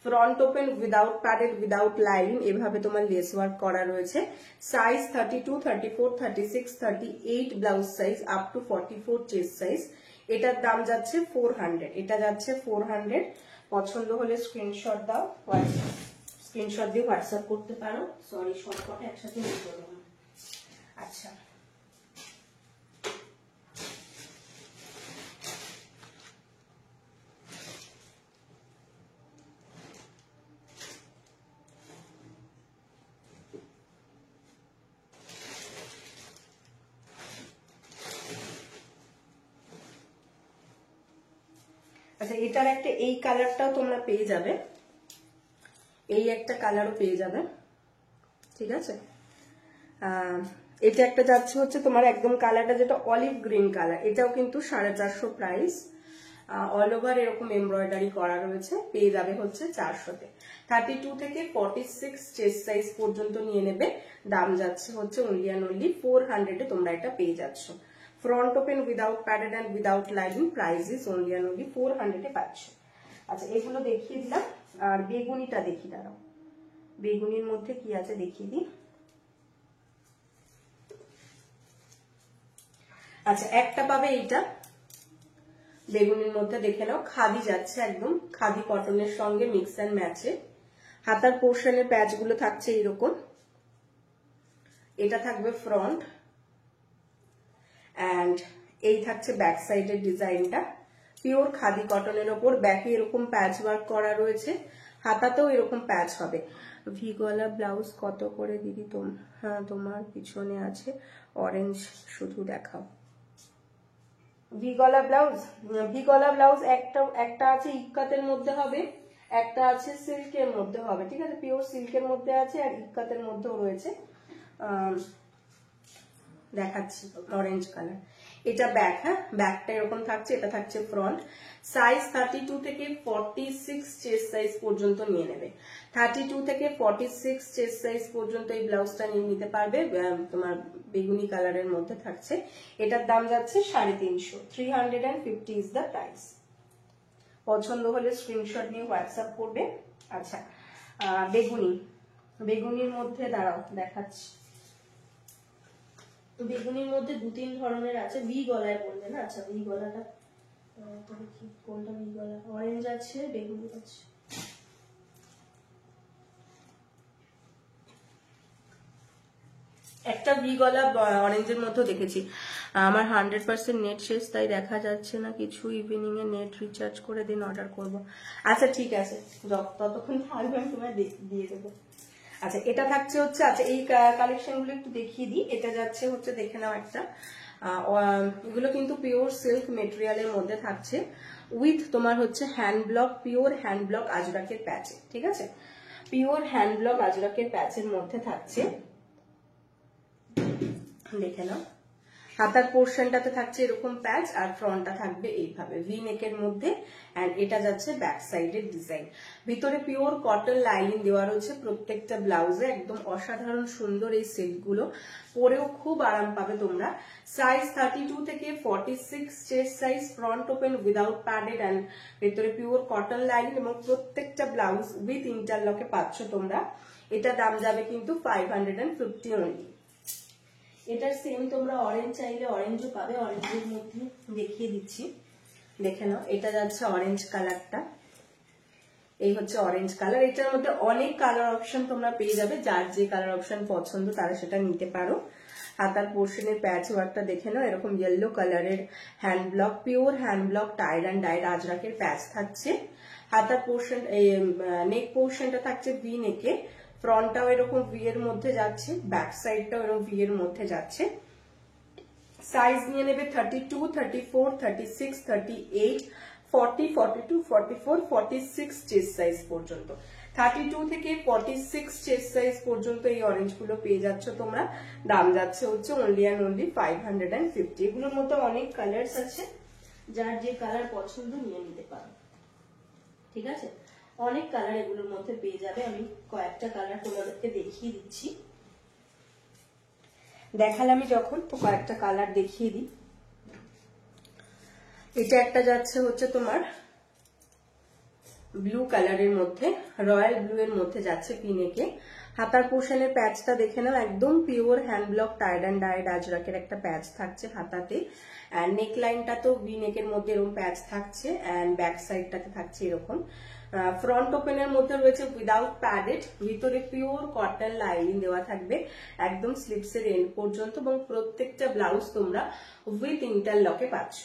front open without padded without line, এভাবে তোমার লেস ওয়ার্ক করা রয়েছে। Size 32, 34, 36, 38 blouse size up two 44 chest size. এটার দাম যাচ্ছে 400, এটা যাচ্ছে 400। পছন্দ হলে স্ক্রিনশট দাও, স্ক্রিনশট দিয়ে হোয়াটসঅ্যাপ করতে পারো। সরি, সবকটা একসাথে নিতে হবে। আচ্ছা, আচ্ছা, এটার একটা এই কালারটাও তোমরা পেয়ে যাবে, এই একটা কালারও পেয়ে যাবে, ঠিক আছে। এটা একটা যাচ্ছে হচ্ছে তোমার একদম কালারটা যেটা অলিভ গ্রিন কালার, এটাও কিন্তু 450 প্রাইস। অল ওভার এরকম এমব্রয়ডারি করা রয়েছে, পেয়ে যাবে হচ্ছে 400-তে। 32 থেকে 46 চেস্ট সাইজ পর্যন্ত নিয়ে নেবে। দাম যাচ্ছে হচ্ছে অনলি অ্যান্ড অনলি 400-এ তোমরা এটা পেয়ে যাচ্ছ। Front open without padded and without lining, price is only and only 400-এ পাচ্ছ। আচ্ছা, এগুলো দেখিয়ে দিলাম। আর বেগুনিটা দেখি, দাঁড়াও, বেগুনির মধ্যে কি আছে দেখিয়ে দিই। আচ্ছা, একটা পাবে এইটা বেগুনির মধ্যে, দেখে নাও। খাদি যাচ্ছে, একদম খাদি কটনের সঙ্গে মিক্স অ্যান্ড ম্যাচে। হাতার পোর্শনের প্যাচ গুলো থাকছে এরকম। এটা থাকবে ফ্রন্ট, অ্যান্ড এই থাকছে ব্যাক সাইডের ডিজাইনটা। পিওর খাদি কটনের ওপর, ব্যাকে এরকম প্যাচ ওয়ার্ক করা রয়েছে, হাতাতেও এরকম প্যাচ হবে। ভিগলা ব্লাউজ কত করে দিদি? হ্যাঁ, তোমার পিছনে আছে অরেঞ্জ, শুধু দেখাও। ভিগলা ব্লাউজ একটা আছে ইক্কাতের মধ্যে হবে, একটা আছে সিল্কের মধ্যে হবে, ঠিক আছে। পিওর সিল্কের মধ্যে আছে, আর ইক্কাতের মধ্যেও রয়েছে। দেখাচ্ছি অরেঞ্জ কালার। এটা ব্যাক, হ্যাঁ, ব্যাকটা এরকম থাকছে, এটা থাকছে ফ্রন্ট। সাইজ 32 থেকে 46 চেস্ট সাইজ পর্যন্ত নিয়ে নেবে। 32 থেকে 46 চেস্ট সাইজ পর্যন্ত এই ব্লাউজটা নিয়ে নিতে পারবে। তোমার বেগুনি কালারের মধ্যে থাকছে। এটার দাম যাচ্ছে 350, 350 ইজ দ্য প্রাইস। পছন্দ হলে স্ক্রিনশট নিয়ে হোয়াটসঅ্যাপ করবে। আচ্ছা, বেগুনি, বেগুনির মধ্যে দাঁড়াও দেখাচ্ছি। বেগুনির মধ্যে 2-3 ধরনের আছে। ভি গলায় বললে না? আচ্ছা ভি গলাটা দেখি কোনটা ভি গলা। অরেঞ্জ আছে, বেগুনি আছে। একটা ভি গলা অরেঞ্জের মধ্যে দেখেছি। আমার 100% নেট শেষ, তাই দেখা যাচ্ছে না কিছু। ইভিনিং এ নেট রিচার্জ করে দিন, অর্ডার করব। আচ্ছা ঠিক আছে, ততক্ষণ থাকবে আমি তোমায় দিয়ে দেবো। আচ্ছা এটা থাকছে হচ্ছে, আচ্ছা এই কালেকশন গুলো একটু দেখিয়ে দিই। এটা যাচ্ছে হচ্ছে, দেখে নাও একটা, এগুলো কিন্তু পিওর সিল্ক মেটেরিয়ালের মধ্যে থাকছে, উইথ তোমার হচ্ছে hand block, pure hand block আজরাকের প্যাচে। ঠিক আছে, পিওর হ্যান্ড ব্লক আজরাকের প্যাচের মধ্যে থাকছে, দেখে নাও। হাতার পোর্শনটাতে থাকছে এরকম প্যাচ, আর ফ্রন্টটা থাকবে এইভাবে ভি নেকের মধ্যে। এন্ড এটা যাচ্ছে ব্যাক সাইডের ডিজাইন। ভিতরে পিওর কটন লাইনিং দেওয়া রয়েছে প্রত্যেকটা ব্লাউজে, একদম অসাধারণ সুন্দর এই সিল্ক গুলো, পরেও খুব আরাম পাবে তোমরা। সাইজ 32 থেকে 46, chest size, front open without padded, and ভেতরে পিওর কটন লাইনিং, এবং প্রত্যেকটা ব্লাউজ উইথ ইন্টারলকে পাচ্ছ তোমরা। এটা দাম যাবে কিন্তু 550 অনলি। এটার সেম তোমরা অরেঞ্জ চাইলে অরেঞ্জও পাবে, অরেঞ্জের মধ্যে দেখিয়ে দিচ্ছি, দেখে নাও। এটা যাচ্ছে অরেঞ্জ কালারটা, এই হচ্ছে অরেঞ্জ কালার। এটার মধ্যে অনেক কালার অপশন তোমরা পেয়ে যাবে, যার যে কালার অপশন পছন্দ তারা সেটা নিতে পারো। হাতার পোর্শনের প্যাচ ওয়ার্কটা দেখে নাও, এরকম ইয়েলো কালারের hand block, pure hand block tied and dyed আজরাকের প্যাচ থাকছে। হাতার পোর্শন, নেক পোর্শনটা থাকছে ভি নেকে, ফ্রন্টটাও এরকম ভি এর মধ্যে যাচ্ছে, ব্যাক সাইডটাও এরকম ভি এর মধ্যে যাচ্ছে। সাইজ নিয়ে নেবে 32, 34, 36, 38, 40, 42, 44, 46 চেস্ট সাইজ পর্যন্ত। 32 থেকে 46 চেস্ট সাইজ পর্যন্ত এই অরেঞ্জ গুলো পেয়ে যাচ্ছ তোমরা। দাম যাচ্ছে হচ্ছে অনলি অ্যান্ড অনলি 550। এগুলোর মধ্যে অনেক কালার্স আছে, যার যে কালার পছন্দ নিয়ে নিতে পারো। ঠিক আছে, অনেক কালার এগুলোর মধ্যে পেয়ে যাবে। আমি কয়েকটা কালার তোমাদেরকে দেখিয়ে দিচ্ছি। দেখালাম আমি যখন, তো কয়েকটা কালার দেখিয়ে দিই। এটা একটা যাচ্ছে হচ্ছে তোমার ব্লু কালারের মধ্যে, রয়্যাল ব্লু এর মধ্যে যাচ্ছে পিনেকে। হাতার পোর্শনের প্যাচটা দেখে নাও, একদম pure hand block tied and dyed আজরাকের একটা প্যাচ থাকছে হাতাতে। এন্ড নেক লাইনটা তো ভি নেকের মধ্যে এরকম প্যাচ থাকছে, এন্ড ব্যাক সাইডটাতে থাকছে এরকম। ফ্রন্ট ওপেনের মধ্যে রয়েছে উইদাউট প্যাডেড, ভিতরে পিওর কটন লাইনিং দেওয়া থাকবে একদম স্লিপসের এন্ড পর্যন্ত, এবং প্রত্যেকটা ব্লাউজ তোমরা উইথ ইন্টারলকে পাচ্ছ।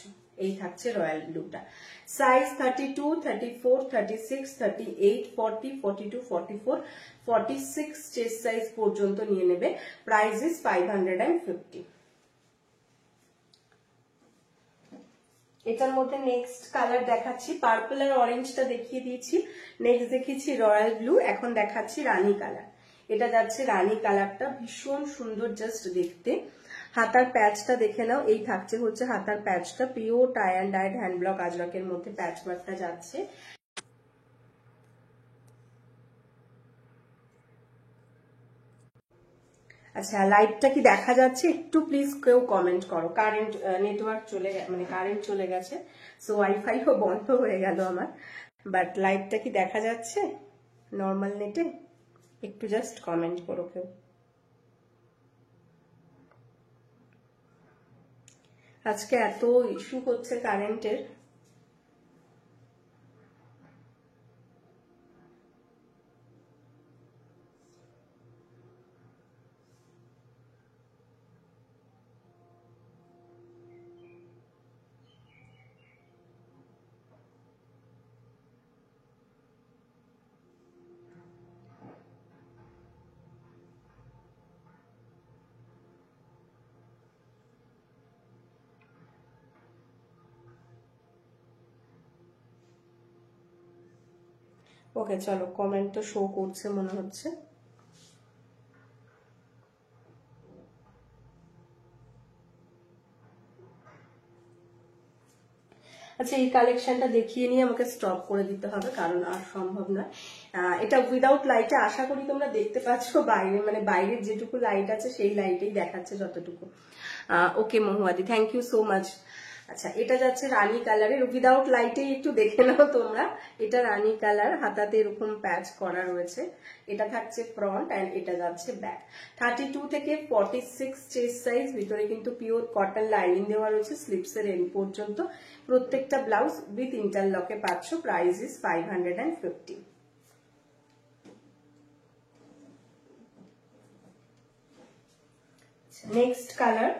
এই থাকছে রয়্যাল ব্লুটা। সাইজ 32, 34, 36, 38, 40, 42, 44, 46 চেস্ট সাইজ পর্যন্ত নিয়ে নেবে। Price is 550। এটার মধ্যে নেক্সট কালার দেখাচ্ছি, পার্পল আর অরেঞ্জটা দেখিয়ে দিয়েছি, নেক্সট দেখিয়েছি রয়্যাল ব্লু, এখন দেখাচ্ছি রানী কালার। এটা যাচ্ছে রানী কালারটা, ভীষণ সুন্দর জাস্ট দেখতে। হাতার প্যাচটা দেখে নাও, এই থাকছে হচ্ছে হাতার প্যাচটা, pure tie and dyed hand block আজরাকের মধ্যে প্যাচ ওয়ার্কটা যাচ্ছে। আচ্ছা লাইটটা কি দেখা যাচ্ছে? একটু প্লিজ কেউ কমেন্ট করো। কারেন্ট নেটওয়ার্ক চলে গেছে, মানে কারেন্ট চলে গেছে, সো ওয়াইফাইও বন্ধ হয়ে গেল আমার। বাট লাইটটা কি দেখা যাচ্ছে নর্মাল নেটে? একটু জাস্ট কমেন্ট করো কেউ। আজকে এত ইস্যু হচ্ছে কারেন্টের। ওকে চলো, কমেন্ট তো শো করছে মনে হচ্ছে। আচ্ছা এই কালেকশনটা দেখিয়ে নিয়ে আমাকে স্টপ করে দিতে হবে, কারণ আর সম্ভব নয়। এটা উইদাউট লাইটে, আশা করি তোমরা দেখতে পাচ্ছ বাইরে, মানে বাইরের যেটুকু লাইট আছে সেই লাইটেই দেখাচ্ছে যতটুকু। ওকে মহুয়াদি, থ্যাংক ইউ সো মাচ। আচ্ছা, এটা যাচ্ছে রানী কালারের, উইদাউট লাইটে একটু দেখে নাও তোমরা। এটা রানী কালার, হাতাতে এরকম প্যাচ করা রয়েছে। এটা থাকছে ফ্রন্ট অ্যান্ড এটা যাচ্ছে ব্যাক। 32 থেকে 46 চেস্ট সাইজ, ভিতরে কিন্তু পিওর কটন লাইনিং দেওয়া রয়েছে স্লিপসের এন্ড পর্যন্ত। প্রত্যেকটা ব্লাউজ উইথ ইন্টারলকে পাচ্ছ। Price is 550। Next colour,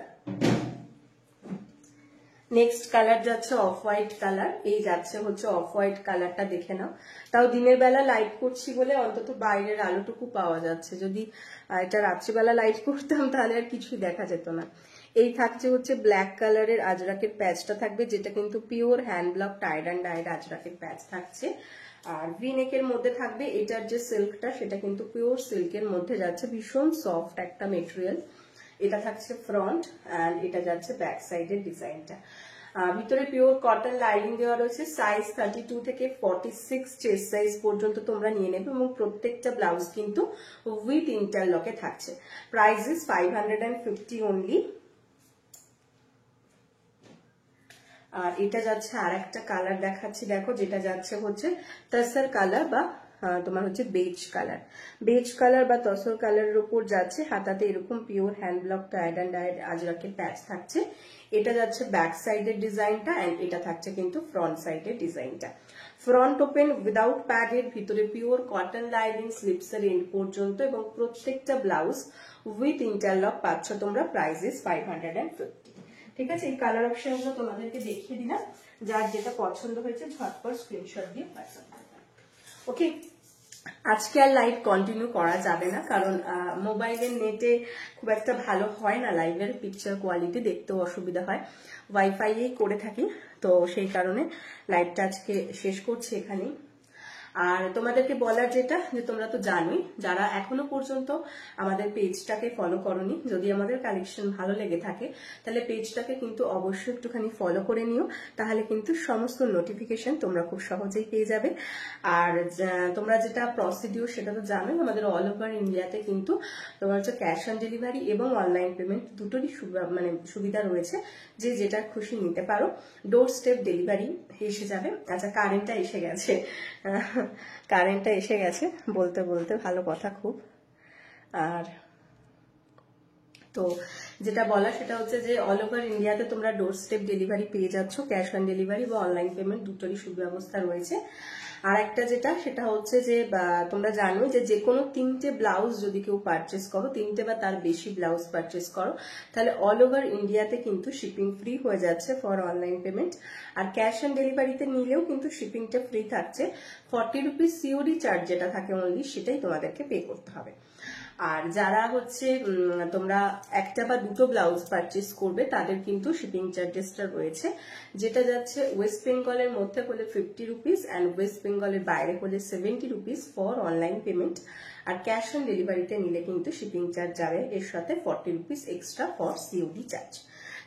next colour যাচ্ছে অফ হোয়াইট কালার। এই যাচ্ছে হচ্ছে অফ হোয়াইট কালারটা, দেখে নাও। তাও দিনের বেলা লাইট করছি বলে অন্তত বাইরের আলোটুকু পাওয়া যাচ্ছে। যদি এটা রাত্রিবেলা লাইট করতাম তাহলে আর কিছুই দেখা যেত না। এই থাকছে হচ্ছে ব্ল্যাক কালারের আজরাকের প্যাচটা থাকবে, যেটা কিন্তু pure hand block tied and dyed আজরাকের প্যাচ থাকছে। আর ভি নেকের মধ্যে থাকবে। এটার যে সিল্কটা সেটা কিন্তু পিওর সিল্কের মধ্যে যাচ্ছে, ভীষণ সফট একটা মেটেরিয়াল। এটা থাকছে ফ্রন্ট অ্যান্ড এটা যাচ্ছে ব্যাক সাইডের ডিজাইনটা। ভিতরে পিওর কটন লাইনিং দেওয়া রয়েছে। সাইজ 32 থেকে 46 চেস্ট সাইজ পর্যন্ত তোমরা নিয়ে নেবে এবং প্রত্যেকটা ব্লাউজ কিন্তু উইথ ইন্টারলকে থাকছে। Price is 550 only. আর এটা যাচ্ছে আর একটা কালার দেখাচ্ছি, দেখো, যেটা যাচ্ছে হচ্ছে তাসার কালার বা তোমার হচ্ছে বেজ কালার। বেজ কালার বা তসর কালারের উপর যাচ্ছে, হাতাতে এরকম pure hand block tied and dyed আজরাকের প্যাচ থাকছে। এটা যাচ্ছে ব্যাক সাইডের ডিজাইনটা অ্যান্ড এটা থাকছে কিন্তু ফ্রন্ট সাইডের ডিজাইনটা। ফ্রন্ট ওপেন উইদাউট প্যাডের, ভিতরে পিওর কটন লাইনিং স্লিপসের এন্ড পর্যন্ত এবং প্রত্যেকটা ব্লাউজ উইথ ইন্টারলক পাচ্ছ তোমরা। Price is 550। ঠিক আছে, এই কালার অপশনগুলো তোমাদেরকে দেখিয়ে দিলাম। যার যেটা পছন্দ হয়েছে ঝটপট স্ক্রিনশট দিয়ে পাঠাও। ওকে, আজকে আর লাইভ কন্টিনিউ করা যাবে না, কারণ মোবাইলের নেটে খুব একটা ভালো হয় না, লাইভের পিকচার কোয়ালিটি দেখতেও অসুবিধা হয়। ওয়াইফাইয়েই করে থাকি, তো সেই কারণে লাইভটা আজকে শেষ করছি এখানেই। আর তোমাদেরকে বলার যেটা, যে তোমরা তো জানোই, যারা এখনো পর্যন্ত আমাদের পেজটাকে ফলো করোনি, যদি আমাদের কালেকশন ভালো লেগে থাকে তাহলে পেজটাকে কিন্তু অবশ্যই একটুখানি ফলো করে নিও, তাহলে কিন্তু সমস্ত নোটিফিকেশন তোমরা খুব সহজেই পেয়ে যাবে। আর তোমরা যেটা প্রসিডিওর সেটা তো জানোই, আমাদের অল ওভার ইন্ডিয়াতে কিন্তু তোমার হচ্ছে ক্যাশ অন ডেলিভারি এবং অনলাইন পেমেন্ট দুটোরই সুবিধা রয়েছে, যে যেটা খুশি নিতে পারো। ডোর স্টেপ ডেলিভারি এসে যাবে। আচ্ছা, কারেন্টটা এসে গেছে, কারেন্টটা এসে গেছে বলতে বলতে, ভালো কথা খুব। আর তো যেটা বলা সেটা হচ্ছে যে অল ওভার ইন্ডিয়াতে তোমরা ডোর স্টেপ ডেলিভারি পেয়ে যাচ্ছ, ক্যাশ অন ডেলিভারি বা অনলাইন পেমেন্ট দুটোরই সুব্যবস্থা রয়েছে। আর একটা যেটা, সেটা হচ্ছে যে তোমরা জানো যে কোনো 3টে ব্লাউজ যদি কেউ পারচেস করো, 3টে বা তার বেশি ব্লাউজ পারচেস করো, তাহলে অল ওভার ইন্ডিয়াতে কিন্তু শিপিং ফ্রি হয়ে যাচ্ছে ফর অনলাইন পেমেন্ট। আর ক্যাশ অন ডেলিভারিতে নিলেও কিন্তু শিপিংটা ফ্রি থাকছে। 40 রুপিস সিওডি চার্জ যেটা থাকে অনলি, সেটাই তোমাদেরকে পে করতে হবে। আর যারা হচ্ছে তোমরা একটা বা দুটো ব্লাউজ পারচেস করবে, তাদের কিন্তু শিপিং চার্জেসটা রয়েছে, যেটা যাচ্ছে ওয়েস্ট বেঙ্গলের মধ্যে হলে 50 রুপিস অ্যান্ড ওয়েস্ট বেঙ্গলের বাইরে হলে 70 রুপিস ফর অনলাইন পেমেন্ট। আর ক্যাশ অন ডেলিভারিতে নিলে কিন্তু শিপিং চার্জ যাবে এর সাথে 40 রুপিস এক্সট্রা ফর সিওডি চার্জ।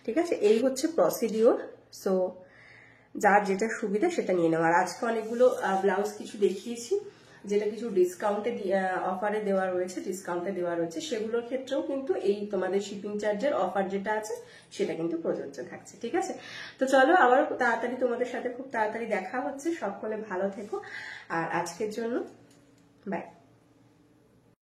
ঠিক আছে, এই হচ্ছে প্রসিডিওর। সো যার যেটা সুবিধা সেটা নিয়ে নেওয়া। আর আজকে অনেকগুলো ব্লাউজ কিছু দেখিয়েছি, যেটা কিছু ডিসকাউন্টে অফারে দেওয়া রয়েছে, ডিসকাউন্টে দেওয়া রয়েছে, সেগুলোর ক্ষেত্রেও কিন্তু এই তোমাদের শিপিং চার্জের অফার যেটা আছে সেটা কিন্তু প্রযোজ্য থাকছে। ঠিক আছে, তো চলো আবার তাড়াতাড়ি তোমাদের সাথে খুব তাড়াতাড়ি দেখা হচ্ছে। সকলে ভালো থেকো, আর আজকের জন্য বাই।